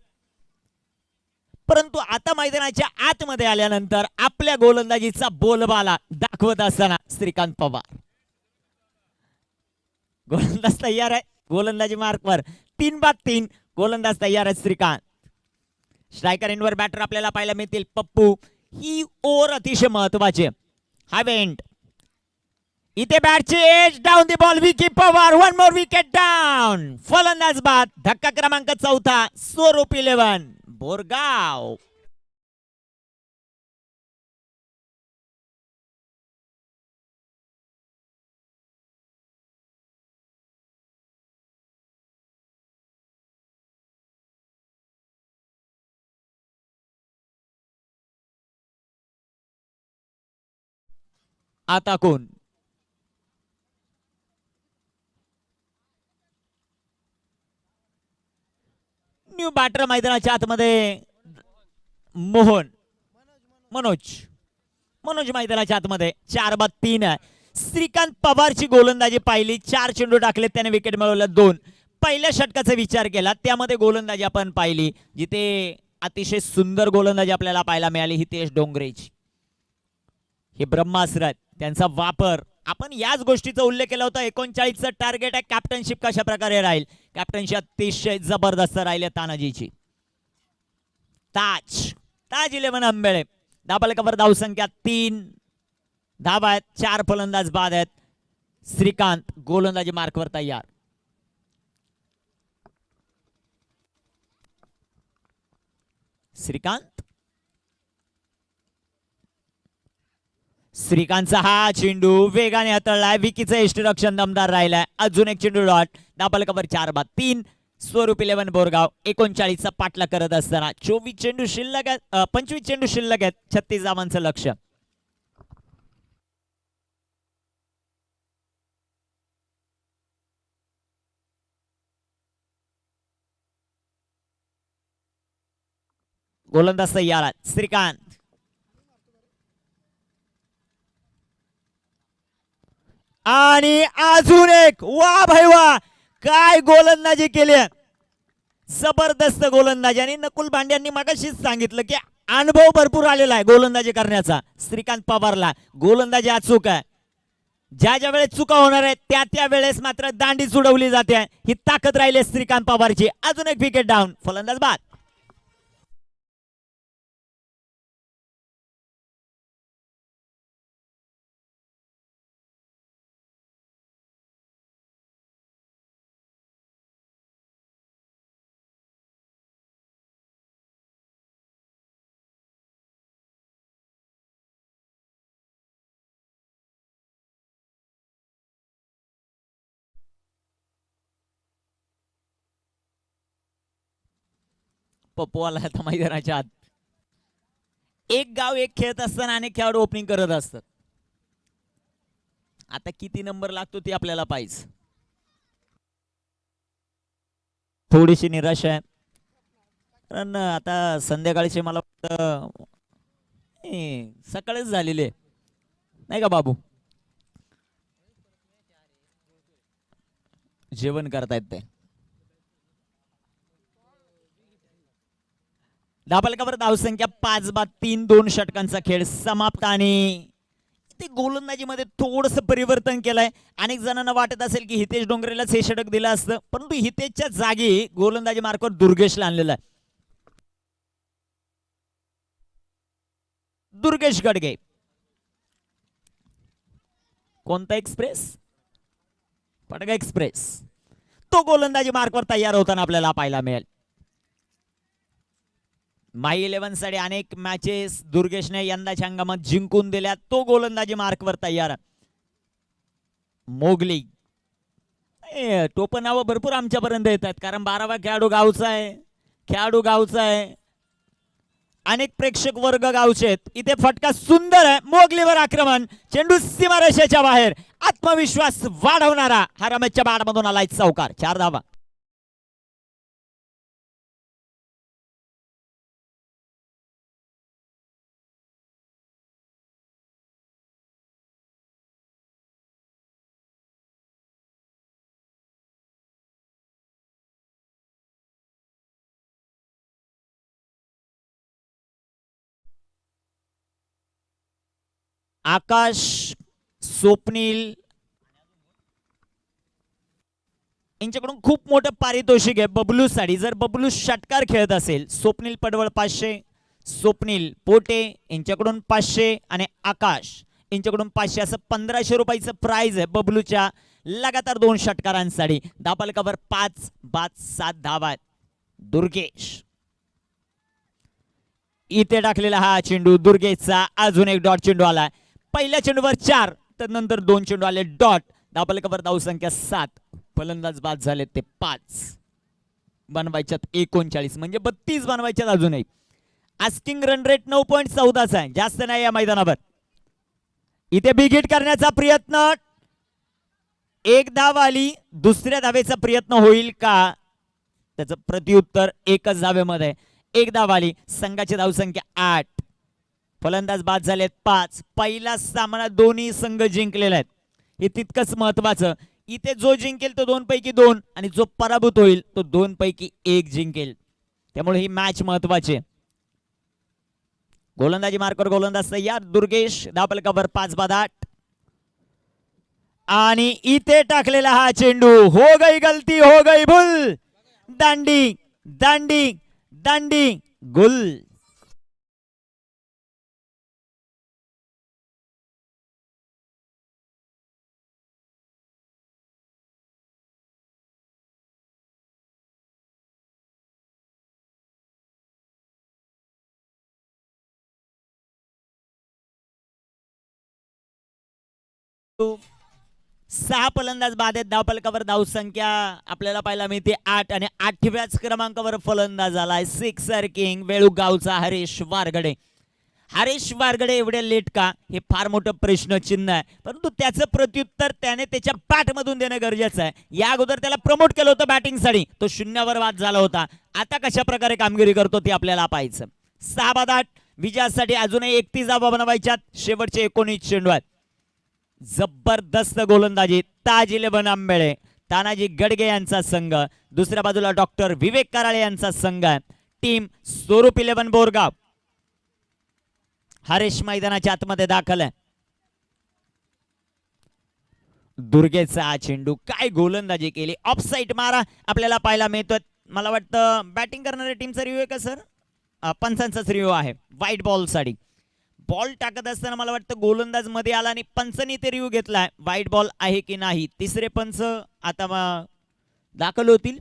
परंतु आता मैदानाच्या आतमध्ये आल्यानंतर आपल्या गोलंदाजीचा बोलबाला दाखवत असताना श्रीकांत पवार. गोलंदाज तयार आहे. गोलंदाजी मार्कवर 3 बाद 3. गोलंदाज तयार आहे श्रीकांत. स्ट्रायकर एंडवर बॅटर आपल्याला पाहायला मिळतील पप्पू. ही ओव्हर अतिशय महत्वाची. हावेंट इथे बॅटची edge down the ball. Vicky Pawar. 1 more wicket down. फलंदाज बाद. धक्का क्रमांक 4. स्वरूप 11 बोरगाव. आता कोण. न्यू बॅटर मैदानाच्या आतमध्ये मोहन. मनोज मैदानाच्या आतमध्ये 4-3 आहे. श्रीकांत पवारची गोलंदाजी पाहिली, 4 चेंडू टाकले, त्याने विकेट मिळवलं 2. पहिल्या षटकाचा विचार केला त्यामध्ये गोलंदाजी आपण पाहिली, जिथे अतिशय सुंदर गोलंदाजी आपल्याला पाहायला मिळाली हितेश डोंगरेची. हे ब्रह्मास्त्र आहेत, त्यांचा वापर आपण याच गोष्टीचा उल्लेख केला होता. 39चं टार्गेट आहे. कॅप्टनशिप कशा प्रकारे राहील? कॅप्टनशिप अतिशय जबरदस्त राहिली तानाजीची. ताज 11 आंबेळे. धाबलकावर धावसंख्या 3 धावा आहेत, 4 फलंदाज बाद आहेत. श्रीकांत गोलंदाजी मार्कवर तयार. श्रीकांतचा हा चेंडू वेगाने हाताळलाय. विकीचं यष्टीरक्षण दमदार राहिलाय. अजून एक चेंडू डॉट. धाबलकावर 4-3. स्वरूप 11 बोरगाव 39चा पाठला करत असताना 24 चेंडू शिल्लक आहेत, 25 चेंडू शिल्लक आहेत. 36 धावांचं लक्ष. गोलंदाज तयार आहेत. श्रीकांत आणि अजून एक. वा भाई वा, काय गोलंदाजी केली, जबरदस्त गोलंदाजी. आणि नकुल भांड्यांनी मगाशीच सांगितलं की अनुभव भरपूर आलेला आहे गोलंदाजी करण्याचा श्रीकांत पवारला. गोलंदाजी अचूक आहे. ज्या वेळेस चुका होणार आहेत त्या वेळेस मात्र दांडी सोडवली जाते. ही ताकद राहिली श्रीकांत पवारची. अजून एक विकेट डाऊन, फलंदाज बाद. पप्पू आला आता मैदानाच्या आत. एक गाव एक खेळत असताना अनेक खेळाडू ओपनिंग करत असतात. आता किती नंबर लागतो ते आपल्याला पाहिजे. थोडीशी निराशा आहे, कारण आता संध्याकाळचे मला वाटतं सकाळीच झालेले नाही का बाबू, जेवण करतायत ते. धाबलकावर धावसंख्या 5-3. 2 षटकांचा खेळ समाप्त. आणि ते गोलंदाजीमध्ये थोडस परिवर्तन केलंय. अनेक जणांना वाटत असेल की हितेश डोंगरेलाच हे षटक दिलं असतं, परंतु हितेशच्या जागी गोलंदाजी मार्कवर दुर्गेशला आणलेला आहे. दुर्गेश गडगे. कोणता एक्सप्रेस? पडगा एक्सप्रेस. तो गोलंदाजी मार्कवर तयार होताना आपल्याला पाहायला मिळेल. माई 11 साठी अनेक मॅचेस दुर्गेशने यंदाच्या हंगामात जिंकून दिल्या. तो गोलंदाजी मार्कवर तयार. मोगली. टोपण नावं भरपूर आमच्यापर्यंत येतात, कारण 12वा खेळाडू गावचा आहे. अनेक प्रेक्षक वर्ग गावचे आहेत. इथे फटका सुंदर आहे. मोगलीवर आक्रमण. चेंडू सीमारेषेच्या बाहेर. आत्मविश्वास वाढवणारा हा रमेशच्या बॅटमधून आलाय चौकार. 4 धावा. आकाश, स्वप्नील यांच्याकडून खूप मोठं पारितोषिक आहे बबलू साठी. जर बबलू षटकार खेळत असेल, स्वप्नील पडवळ 500, स्वप्नील पोटे यांच्याकडून 500 आणि आकाश यांच्याकडून 500 असं 1500 रुपयाचं प्राइज आहे बबलूच्या लगातार 2 षटकारांसाठी. धाबलकावर 5-7 धावा. दुर्गेश इथे टाकलेला हा चेंडू दुर्गेशचा. अजून एक डॉट चेंडू आला. पहिल्या चेंडूवर 4, तर नंतर 2 चेंडू आले डॉट. धाबलकावर धावसंख्या 7. फलंदाज बाद झाले ते 5. बनवायच्यात 39, म्हणजे 32 बनवायच्यात अजून एक. आस्किंग रन रेट 9.14 आहे, जास्त नाही या मैदानावर. इथे बिग हिट करण्याचा प्रयत्न. 1 धाव आली. दुसऱ्या धावेचा प्रयत्न होईल का? त्याचं प्रत्युत्तर 1च धावेमध्ये. 1 धाव आली. संघाची धावसंख्या 8. फलंदाज बाद झालेत 5. पहिला सामना दोन्ही संघ जिंकलेला आहेत, हे तितकंच महत्वाचं. इथे जो जिंकेल तो 2 पैकी 2 आणि जो पराभूत होईल तो 2 पैकी 1 जिंकेल. त्यामुळे ही मॅच महत्वाची आहे. गोलंदाजी मार्कवर गोलंदाज तयार. दुर्गेश धावफलकावर 5 बाद 8 आणि इथे टाकलेला हा चेंडू. हो गई गलती, हो गई भूल. दांडी दांडी दांडी गुल. सहा फलंदाज बाद आहेत. धावफलकावर धावसंख्या आपल्याला पाहायला मिळते 8 आणि 8व्याच क्रमांकावर फलंदाज आलाय सिक्सर किंग वेळूगावचा हरीश वारगडे. हरीश वारगडे एवढे लेट का, हे फार मोठं प्रश्नचिन्ह आहे, परंतु त्याचं प्रत्युत्तर त्याने त्याच्या बॅट मधून देणं गरजेचं आहे. या अगोदर त्याला प्रमोट केलं होतं बॅटिंगसाठी, तो 0वर बाद झाला होता. आता कशा प्रकारे कामगिरी करतो ते आपल्याला पाहायचं. 6 बाद 8 विजयासाठी अजूनही 31 धावा बनवायच्यात. शेवटचे 19 चेंडू आहेत. जबरदस्त गोलंदाजी ताज 11 आंबेळे, तानाजी गडगे यांचा संघ. दुसऱ्या बाजूला डॉक्टर विवेक कराळे यांचा संघ आहे. टीम स्वरूप 11 बोरगाव. हरीश मैदानाच्या आतमध्ये दाखल आहे. दुर्गेचा हा चेंडू, काय गोलंदाजी केली. ऑफ साइड मारा आपल्याला पाहायला मिळतोय. मला वाटतं बॅटिंग करणाऱ्या टीमचा रिव्ह्यू आहे का सर? पंचांचाच रिव्ह्यू आहे. व्हाईट बॉल साठी बॉल टाकत असताना मला वाटतं गोलंदाज मध्ये आला आणि पंचनी ते रिव्ह्यू घेतलाय, व्हाईट बॉल आहे की नाही. तिसरे पंच आता दाखल होतील.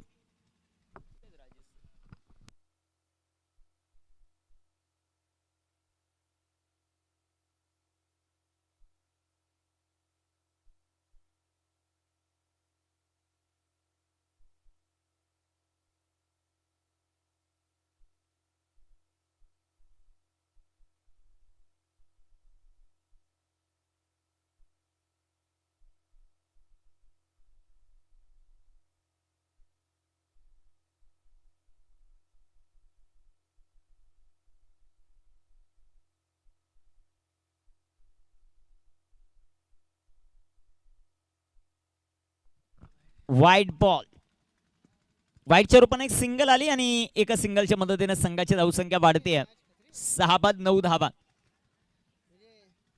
व्हाईट बॉल, व्हाईटच्या रूपाने एक सिंगल आली आणि एका सिंगलच्या मदतीने संघाची धावसंख्या वाढते. 6 बाद 9 धावा,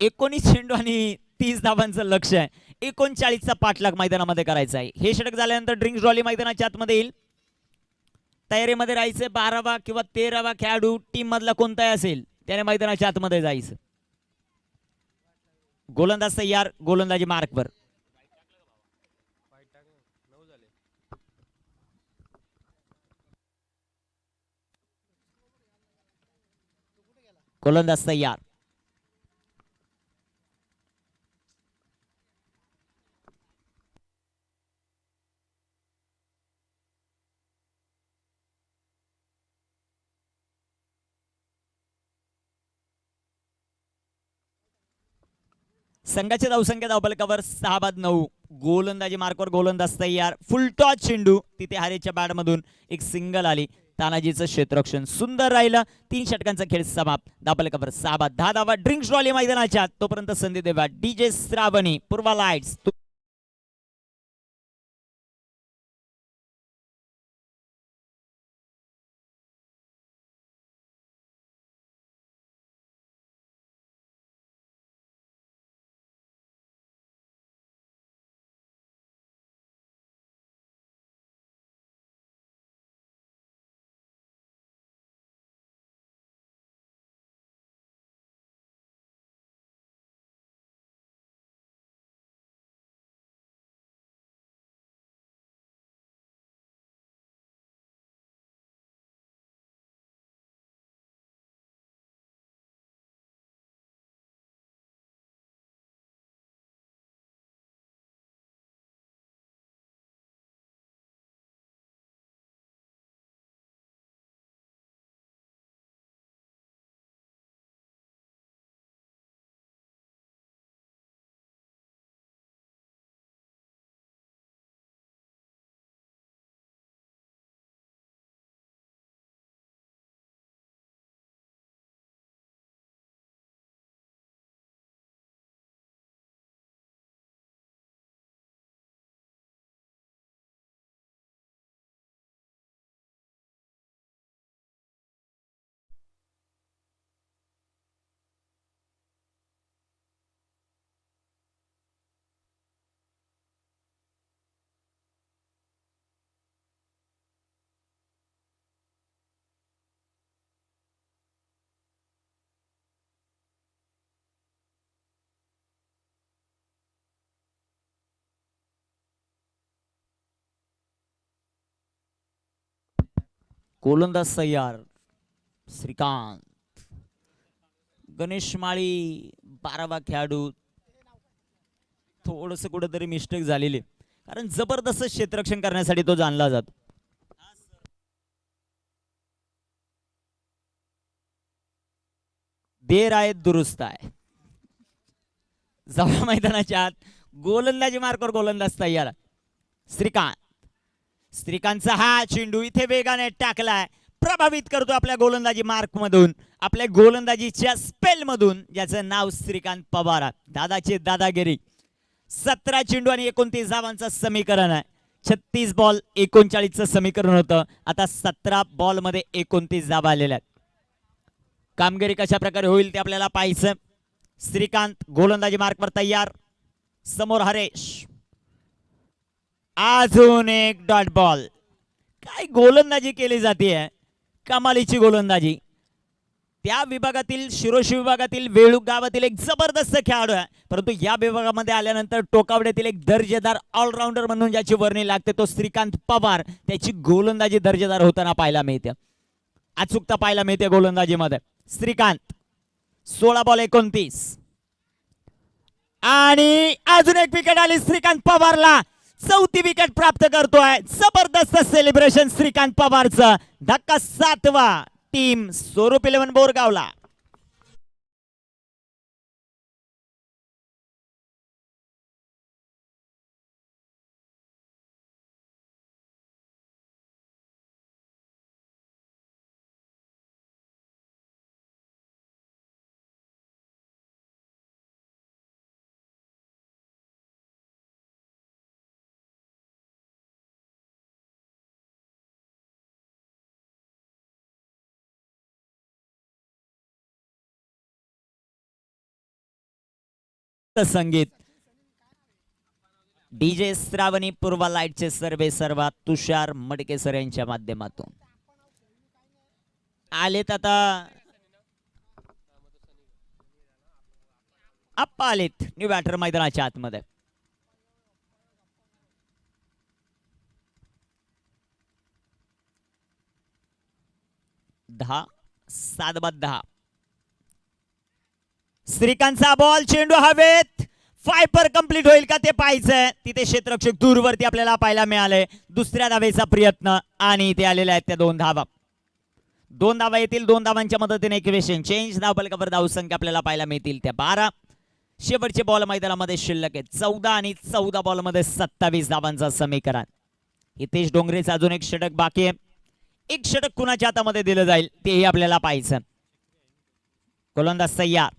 19 चेंडू आणि 30 धावांचं लक्ष आहे. 39चा पाठलाग मैदानामध्ये करायचा आहे. हे षटक झाल्यानंतर ड्रिंक्स रॉली मैदानाच्या आतमध्ये येईल. तयारीमध्ये राहायचं. 12वा किंवा 13वा खेळाडू टीम मधला कोणताही असेल त्याने मैदानाच्या आतमध्ये जायचं. गोलंदाज तयार, गोलंदाजी मार्कवर. गोलंदाज तयार. संघाची धावसंख्या धावफलकावर 6 बाद 9. गोलंदाजी मार्कवर गोलंदाज तयार. फुल टॉच चेंडू, तिथे हारेच्या बॅट मधून एक सिंगल आली. तानाजीचं क्षेत्ररक्षण सुंदर राहिलं. 3 षटकांचा खेळ समाप्त. धावफलकावर 6 बाद 10 धावा. ड्रिंक्स रॉली मैदानाच्या तोपर्यंत संधी देवा डीजे श्रावणी, पूर्वा लाईट्स. गोलंदाज तयार श्रीकांत. गणेश माळी 12वा खेळाडू. थोडस कुठेतरी मिस्टेक झालेली, कारण जबरदस्त क्षेत्ररक्षण करण्यासाठी तो जाणला जातो. देर आहे दुरुस्त आहे. जवळ मैदानाच्या आत गोलंदाजी मार्कवर गोलंदाज तयार. श्रीकांत. श्रीकांतचा हा चेंडू इथे वेगाने टाकलाय, प्रभावित करतो आपल्या गोलंदाजी मार्क मधून, आपल्या गोलंदाजीच्या स्पेल मधून, ज्याचं नाव श्रीकांत पवार. दादाची दादागिरी. 17 चेंडू आणि 29 धावांचं समीकरण आहे. 36 बॉल 39चं समीकरण होतं. आता 17 बॉल मध्ये 29 धावा आलेल्या आहेत. कामगिरी कशा प्रकारे होईल ते आपल्याला पाहायचं. श्रीकांत गोलंदाजी मार्कवर तयार. समोर हरेश. अजून एक डॉट बॉल. काय गोलंदाजी केली जाते, कमालीची गोलंदाजी. त्या विभागातील शिरोशी विभागातील वेळूक गावातील एक जबरदस्त खेळाडू आहे, परंतु या विभागामध्ये आल्यानंतर टोकावड्यातील एक दर्जेदार ऑलराऊंडर म्हणून ज्याची वर्णी लागते तो श्रीकांत पवार. त्याची गोलंदाजी दर्जेदार होताना पाहायला मिळते, अचूकता पाहायला मिळते गोलंदाजीमध्ये. श्रीकांत 16 बॉल 29 आणि अजून एक विकेट आली श्रीकांत पवारला. 4थी विकेट प्राप्त करतोय. जबरदस्त सेलिब्रेशन श्रीकांत पवारचं. धक्का 7वा टीम स्वरूप 11 बोरगावला. संगीत डीजे श्रावणी पूर्वा लाईटचे सर्वे सर्वा तुषार मडके सर यांच्या माध्यमातून आलेत. आता आप्पा आलेत न्यू बॅटर मैदानाच्या आतमध्ये. दहा 7-10. श्रीकांतचा बॉल, चेंडू हवेत, फायपर कंप्लीट होईल का ते पाहायचंय. तिथे क्षेत्ररक्षक दूरवरती आपल्याला पाहायला मिळाले. दुसऱ्या धावेचा प्रयत्न आणि इथे आलेल्या आहेत त्या 2 धावा. 2 धावा येतील. 2 धावांच्या मदतीने इक्वेशन चेंज. धावफलकावर धावसंख्या आपल्याला पाहायला मिळतील त्या 12. शेवटचे बॉल मैदानामध्ये शिल्लक आहेत 14 आणि 14 बॉल मध्ये 27 धावांचं समीकरण. हितेश डोंगरेचा अजून एक षटक बाकी आहे. एक षटक कुणाच्या हातामध्ये दिलं जाईल तेही आपल्याला पाहायचं. गोलंदाज तयार.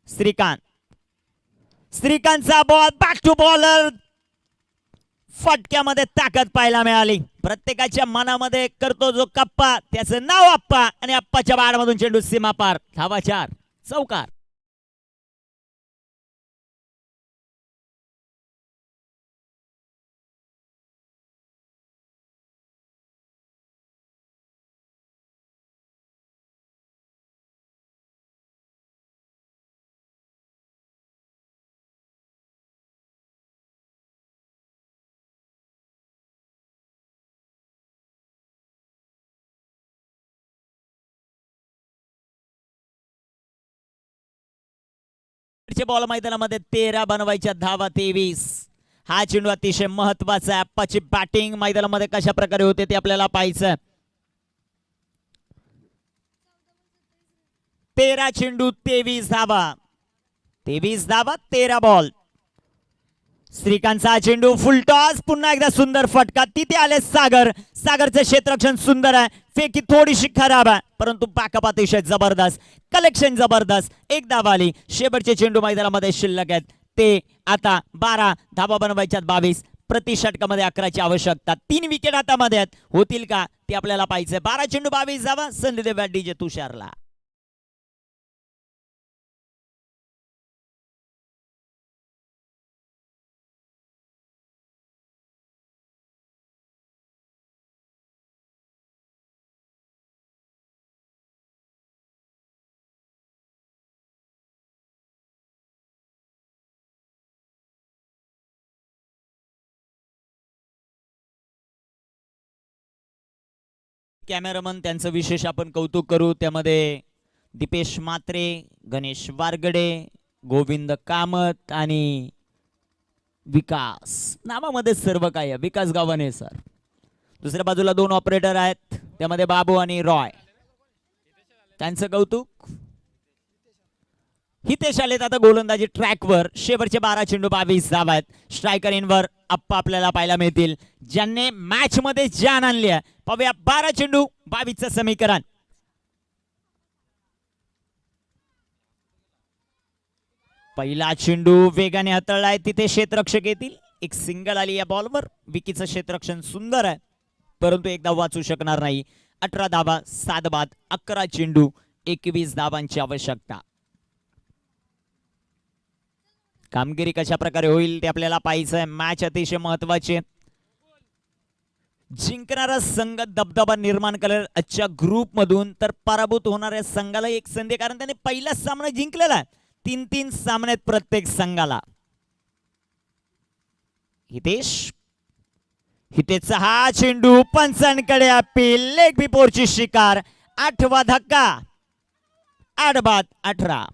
श्रीकांत. श्रीकांतचा बॉल बॅक टू बॉलर. फटक्यामध्ये ताकद पाहायला मिळाली. प्रत्येकाच्या मनामध्ये करतो जो कप्पा, त्याचं नाव आप्पा, आणि आप्पाच्या बाळमधून चेंडू सीमा पार. धावा 4. चौकार. बॉल मैदानामध्ये 13 बनवायच्या धावा 23. हा चेंडू अतिशय महत्वाचा आहे. आप्पाची बॅटिंग मैदानामध्ये कशा प्रकारे होते ते आपल्याला पाहायचं. 13 चेंडू 23 धावा. 23 धावा 13 बॉल. श्रीकांतचा चेंडू फुल टॉस. पुन्हा एकदा सुंदर फटका. तिथे आले सागर. सागरचं क्षेत्ररक्षण सुंदर आहे. फेकी थोडीशी खराब आहे, परंतु बॅकअप अतिशय जबरदस्त. कलेक्शन जबरदस्त. एक धावा आली. शेवटचे चेंडू मैदानामध्ये शिल्लक आहेत ते आता 12 धावा बनवायच्यात 22. प्रति षटकामध्ये 11ची आवश्यकता. 3 विकेट हातामध्ये आहेत. होतील का ते आपल्याला पाहिजे. 12 चेंडू 22 धावा. संधी देऊया डीजे तुषारला. कॅमेरामन त्यांचं विशेष आपण कौतुक करू. त्यामध्ये दीपेश मात्रे, गणेश वारगडे, गोविंद कामत आणि विकास. नावामध्ये सर्व काय आहे. विकास गावाने सर. दुसऱ्या बाजूला दोन ऑपरेटर आहेत, त्यामध्ये बाबू आणि रॉय, त्यांचं कौतुक. हितेश आलेत आता गोलंदाजी ट्रॅकवर. शेवटचे 12 चेंडू 22 धावा आहेत. स्ट्रायकर इनवर अप्पा आपल्याला पाहायला मिळतील, ज्यांनी मॅच मध्ये जान आणली आहे. पाहूया 12 चेंडू 22चं समीकरण. पहिला चेंडू वेगाने हाताळलाय, तिथे क्षेत्ररक्षक येतील. एक सिंगल आली या बॉलवर. विकीचं क्षेत्ररक्षण सुंदर आहे, परंतु एकदा वाचू शकणार नाही. 18 धावा 7 बाद 11 चेंडू 21 धावांची आवश्यकता. कामगिरी कशा प्रकारे होईल ते आपल्याला पाहायचं आहे. मॅच अतिशय महत्वाची. जिंकणारा संघ दबदबा निर्माण करेल आजच्या ग्रुप मधून, तर पराभूत होणाऱ्या संघाला एक संधी, कारण त्याने पहिला सामना जिंकलेला आहे. 3-3 सामन्यात प्रत्येक संघाला. हितेशचा हा चेंडू पंचांकडे अपील. लेग बिफोरची शिकार. 8वा धक्का. 8 बाद 18.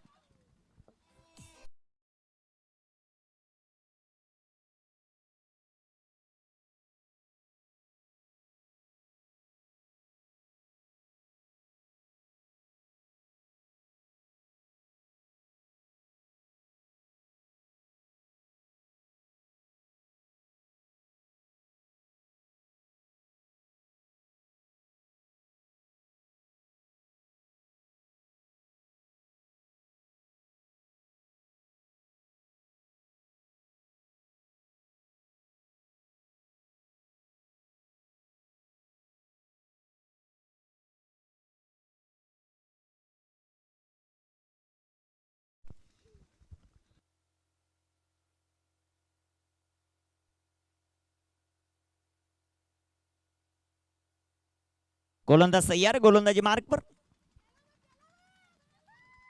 गोलंदाज तयार. गोलंदाजी मार्कवर.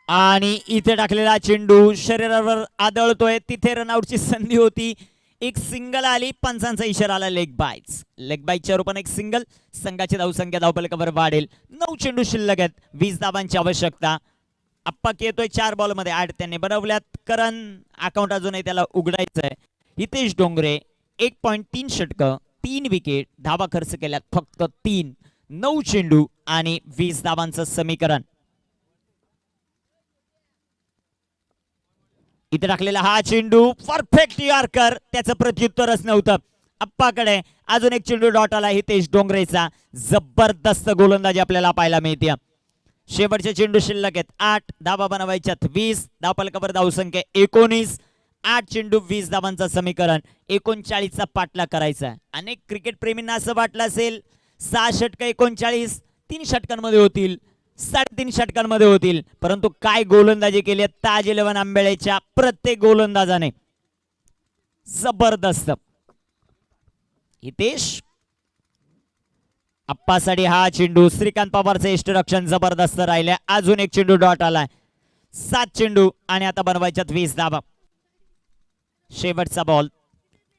आणि इथे टाकलेला चेंडू शरीरावर आदळतोय. तिथे रनआउटची संधी होती. एक सिंगल आली. पंचांचा इशारा आला लेग बाईट्स. लेग बाईटच्या रूपाने एक सिंगल. संघाची धावसंख्या धावफलकावर वाढेल. 9 चेंडू शिल्लक आहेत. 20 धावांची आवश्यकता. अप्पा येतोय 4 बॉल मध्ये 8 त्यांनी बनवल्यात. करण अकाउंट अजूनही त्याला उघडायचं आहे. हितेश डोंगरे 1.3 षटकं 3 विकेट. धावा खर्च केल्यात फक्त 3. 9 चेंडू आणि 20 धावांचं समीकरण. इथे टाकलेला हा चेंडू परफेक्ट यॉर्कर. त्याचं प्रत्युत्तरच नव्हतं. अप्पाकडे अजून एक चेंडू डॉट आला हितेश डोंगरेचा. जबरदस्त गोलंदाजी आपल्याला पाहायला मिळते. शेवटचे चेंडू शिल्लक आहेत 8. धावा बनवायच्यात 20. धावफलकावर धावसंख्या 19. 8 चेंडू 20 धावांचं समीकरण. 39चा पाठलाग करायचा. अनेक क्रिकेट प्रेमींना असं वाटलं असेल 6 षटकं 39 3 षटकांमध्ये होतील, 3.5 षटकांमध्ये होतील, परंतु काय गोलंदाजी केली ताज 11 आंबेळेच्या प्रत्येक गोलंदाजाने. जबरदस्त. हितेश अप्पासाठी हा चेंडू. श्रीकांत पवारचं यष्टिरक्षण जबरदस्त राहिले. अजून एक चेंडू डॉट आलाय. 7 चेंडू आणि आता बनवायच्यात 20 धावा. शेवटचा बॉल.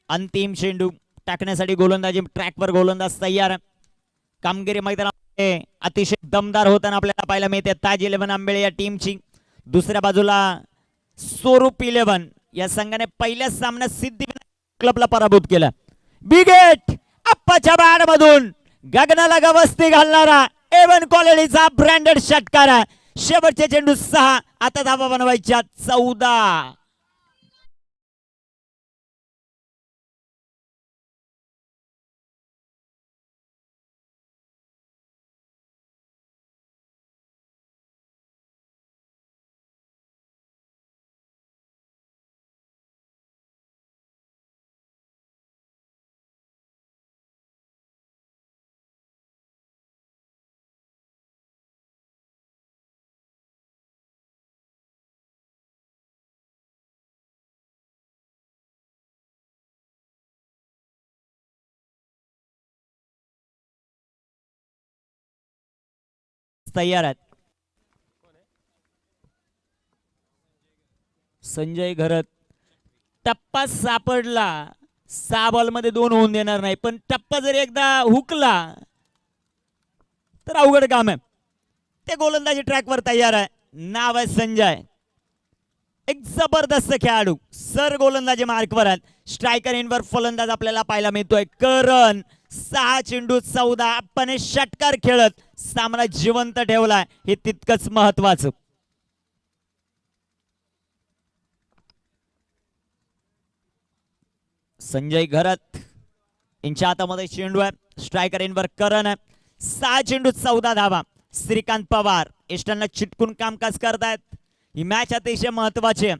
अंतिम चेंडू टाकण्यासाठी गोलंदाजी ट्रॅकवर गोलंदाज तयार. कामगिरी मैदानामध्ये अतिशय दमदार होताना आपल्याला पाहायला मिळते ताज 11 आंबेळे या टीमची. दुसऱ्या बाजूला स्वरूप 11 या संघाने पहिल्या सामन्यात सिद्धिविनायक क्लबला पराभूत केलं. बिगेट अप्पाच्या बॅट मधून गगनाला गवस्ती घालणारा एवन क्वालिटीचा ब्रँडेड षटकार. शेवटचे चेंडू 6. आता धावा बनवायच्या 14. तयार आहेत. संजय घरत. टप्पा सापडला. 6 बॉल मध्ये 2 होऊन देणार नाही, पण टप्पा जर एकदा हुकला तर अवघड काम आहे. ते गोलंदाजी ट्रॅकवर तयार आहे. नाव आहे संजय. एक जबरदस्त खेळाडू. सर गोलंदाजी मार्कवर आहेत. स्ट्रायकर इनवर फलंदाज आपल्याला पाहायला मिळतोय करण. 6 चेंडू 14. आपण षटकार खेळत सामना जिवंत ठेवलाय, हे तितकंच महत्वाचं. संजय घरत यांच्या हातामध्ये चेंडू आहे. स्ट्रायकर इनवर करण आहे. 6 चेंडू 14 धावा. श्रीकांत पवार इष्टांना चिटकून कामकाज करतायत. ही मॅच अतिशय महत्वाची आहे.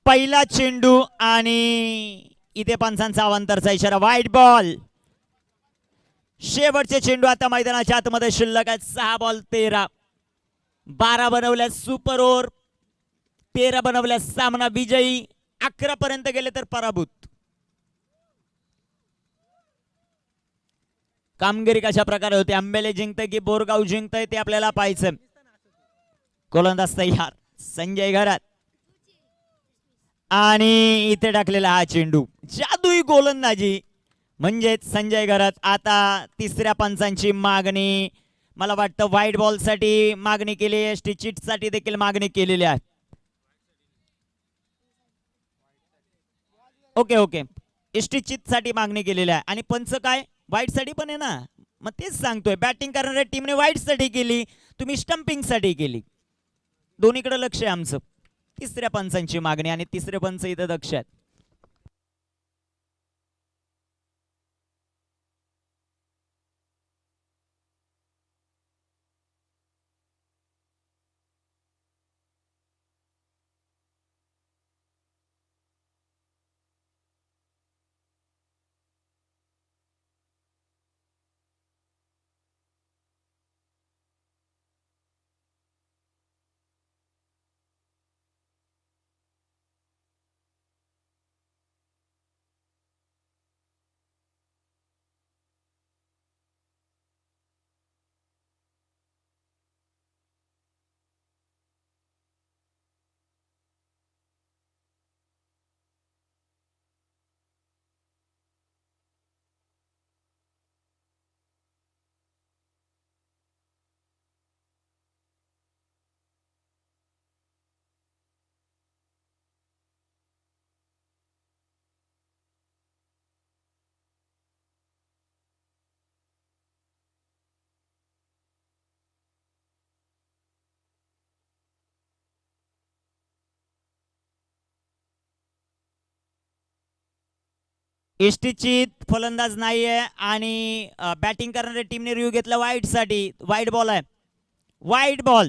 पहिला चेंडू आणि इथे पंचांचा अवांतरचा इशारा. वाईट बॉल. शेवटचे चेंडू आता मैदानाच्या आतमध्ये शिल्लक आहेत. 6 बॉल 13. 12 बनवल्या सुपर ओव्हर. 13 बनवल्या सामना विजयी. 11 पर्यंत गेले तर पराभूत. कामगिरी कशा प्रकारे होते. आंबेले जिंकतंय की बोरगाव जिंकतंय ते आपल्याला पाहायचं. गोलंदाज तयार संजय घरात आणि इथे टाकलेला हा चेंडू. जादुई गोलंदाजी म्हणजेच संजय घरात. आता तिसऱ्या पंचांची मागणी. मला वाटतं व्हाईट बॉल साठी मागणी केली आहे. एसटी चिट साठी देखील मागणी केलेली आहे. ओके ओके एसटी चिट साठी मागणी केलेली आहे. आणि पंच काय व्हाईट साठी पण आहे ना. मग तेच सांगतोय, बॅटिंग करणाऱ्या टीमने व्हाईट साठी केली, तुम्ही स्टंपिंग साठी केली. दोन्हीकडे लक्ष आहे आमचं. तिसऱ्या पंचांची मागणी आणि तिसरे पंच इथं दक्ष आहेत. एसटीची फलंदाज नाहीये आणि बॅटिंग करणाऱ्या टीमने रिव्ह्यू घेतला व्हाईट साठी. व्हाईट बॉल आहे. White ball.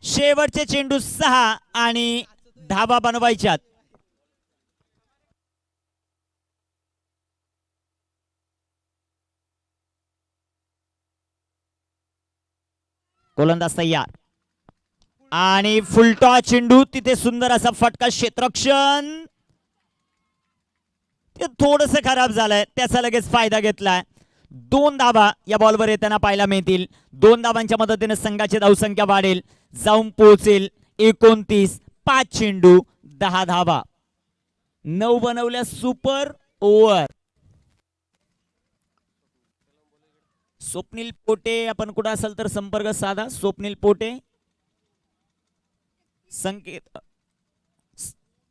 शेवटचे चेंडू 6 आणि धावा बनवायच्यात. गोलंदाज तयार आणि फुलटॉ चेंडू. तिथे सुंदर असा फटका. क्षेत्ररक्षण ते थोडस खराब झालंय, त्याचा लगेच फायदा घेतलाय. 2 धावा या बॉलवर येताना पाहायला मिळतील. 2 धावांच्या मदतीने संघाची धावसंख्या वाढेल, जाऊन पोहोचेल 29. 5 चेंडू 10 धावा. 9 बनवल्या सुपर ओव्हर. स्वप्नील पोटे आपण कुठं असाल तर संपर्क साधा. स्वप्नील पोटे संकेत.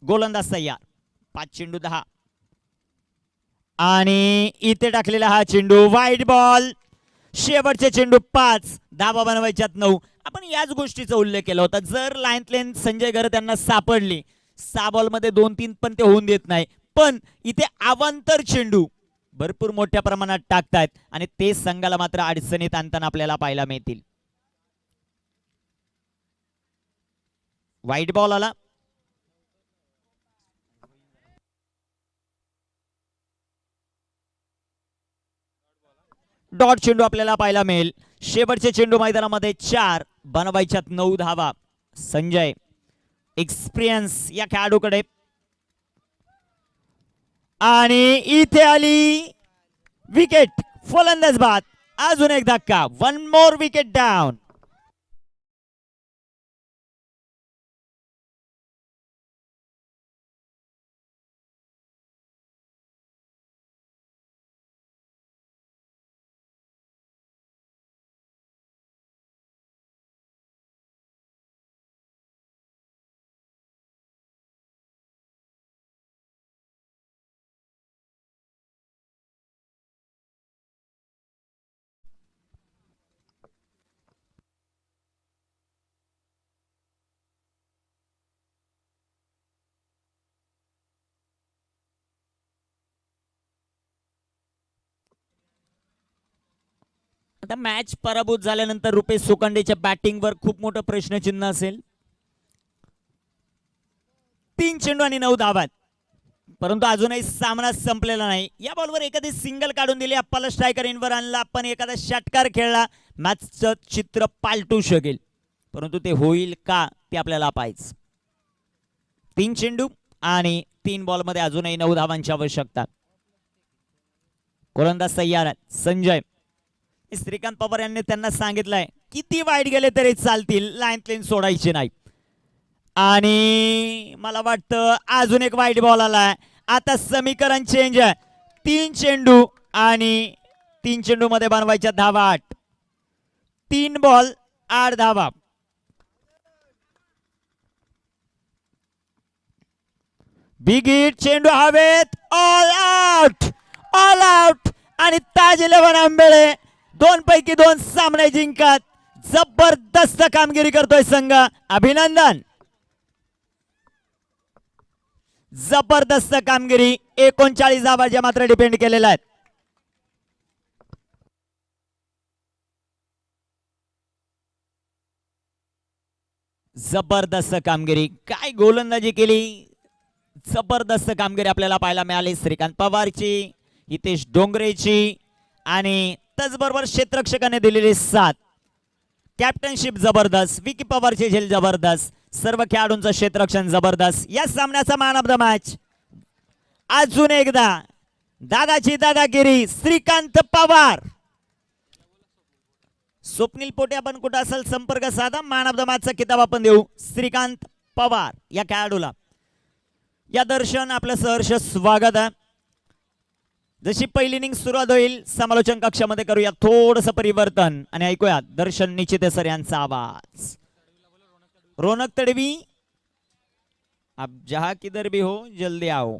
गोलंदाज तयार. 5 चेंडू 10 आणि इथे टाकलेला हा चेंडू. White ball. शेवटचे चेंडू 5. धावा बनवायच्यात 9. आपण याच गोष्टीचा उल्लेख केला होता. जर लाईन लेन संजय घर त्यांना सापडली, 6 बॉल मध्ये 2-3 पण ते होऊन देत नाही. पण इथे अवांतर चेंडू भरपूर मोठ्या प्रमाणात टाकतायत आणि ते संघाला मात्र अडचणीत आणताना आपल्याला पाहायला मिळतील. व्हाईट बॉल आला. डॉट चेंडू आपल्याला पाहायला मिळेल. शेवटचे चेंडू मैदानामध्ये 4. बनवायच्यात 9 धावा. संजय एक्सपिरियन्स या खेळाडूकडे आणि इथे आली विकेट. फलंदाज बाद. अजून एक धक्का. 1 मोर विकेट डाऊन. आता मॅच पराभूत झाल्यानंतर रुपेश सुकंडेच्या बॅटिंगवर खूप मोठं प्रश्नचिन्ह असेल. 3 चेंडू आणि 9 धावा, परंतु अजूनही सामना संपलेला नाही. या बॉलवर एखादी सिंगल काढून दिली, अप्पाला स्ट्रायकर इनवर आणला, पण एखादा षटकार खेळला, मॅचचं चित्र पालटू शकेल, परंतु ते होईल का ते आपल्याला पाहायचं. 3 चेंडू आणि 3 बॉलमध्ये अजूनही 9 धावांची आवश्यकता. गोलंदाज तयार आहे संजय. श्रीकांत पवार यांनी त्यांना सांगितलंय किती वाईट गेले तरी चालतील, लाईन क्लीन सोडायची नाही. आणि मला वाटतं अजून एक वाईट बॉल आलाय. आता समीकरण चेंज आहे. 3 चेंडू आणि 3 चेंडू मध्ये बनवायच्या धावा 8. 3 बॉल 8 धावा. बिग हिट, चेंडू हवेत, ऑल आउट, ऑल आउट. आणि ताज 11 आंबेळे 2 पैकी 2 सामने जिंकत जबरदस्त कामगिरी करतोय संघ. अभिनंदन. जबरदस्त कामगिरी. 39 धावा ज्या मात्र डिपेंड केलेल्या आहेत. जबरदस्त कामगिरी, काय गोलंदाजी केली, जबरदस्त कामगिरी आपल्याला पाहायला मिळाली. श्रीकांत पवारची, हितेश डोंगरेची आणि त्याचबरोबर क्षेत्ररक्षकाने दिलेली साथ. कॅप्टनशिप जबरदस्त, विकी पवारची झेल जबरदस्त, सर्व खेळाडूंचं क्षेत्ररक्षण जबरदस्त. या सामन्याचा मॅन ऑफ द मॅच अजून एकदा दादाची दादागिरी श्रीकांत पवार. स्वप्नील पोटे आपण कुठं असेल संपर्क साधा. मॅन ऑफ द मॅचचा किताब आपण देऊ श्रीकांत पवार या खेळाडूला. या दर्शन आपलं सहर्ष स्वागत आहे. जशी पहिली इनिंग सुरुवात होईल समालोचन कक्षामध्ये करूया थोडस परिवर्तन आणि ऐकूया दर्शन निचिते सर यांचा आवाज. रौनक तडवी, अब जहां किधर भी हो जल्दी आओ.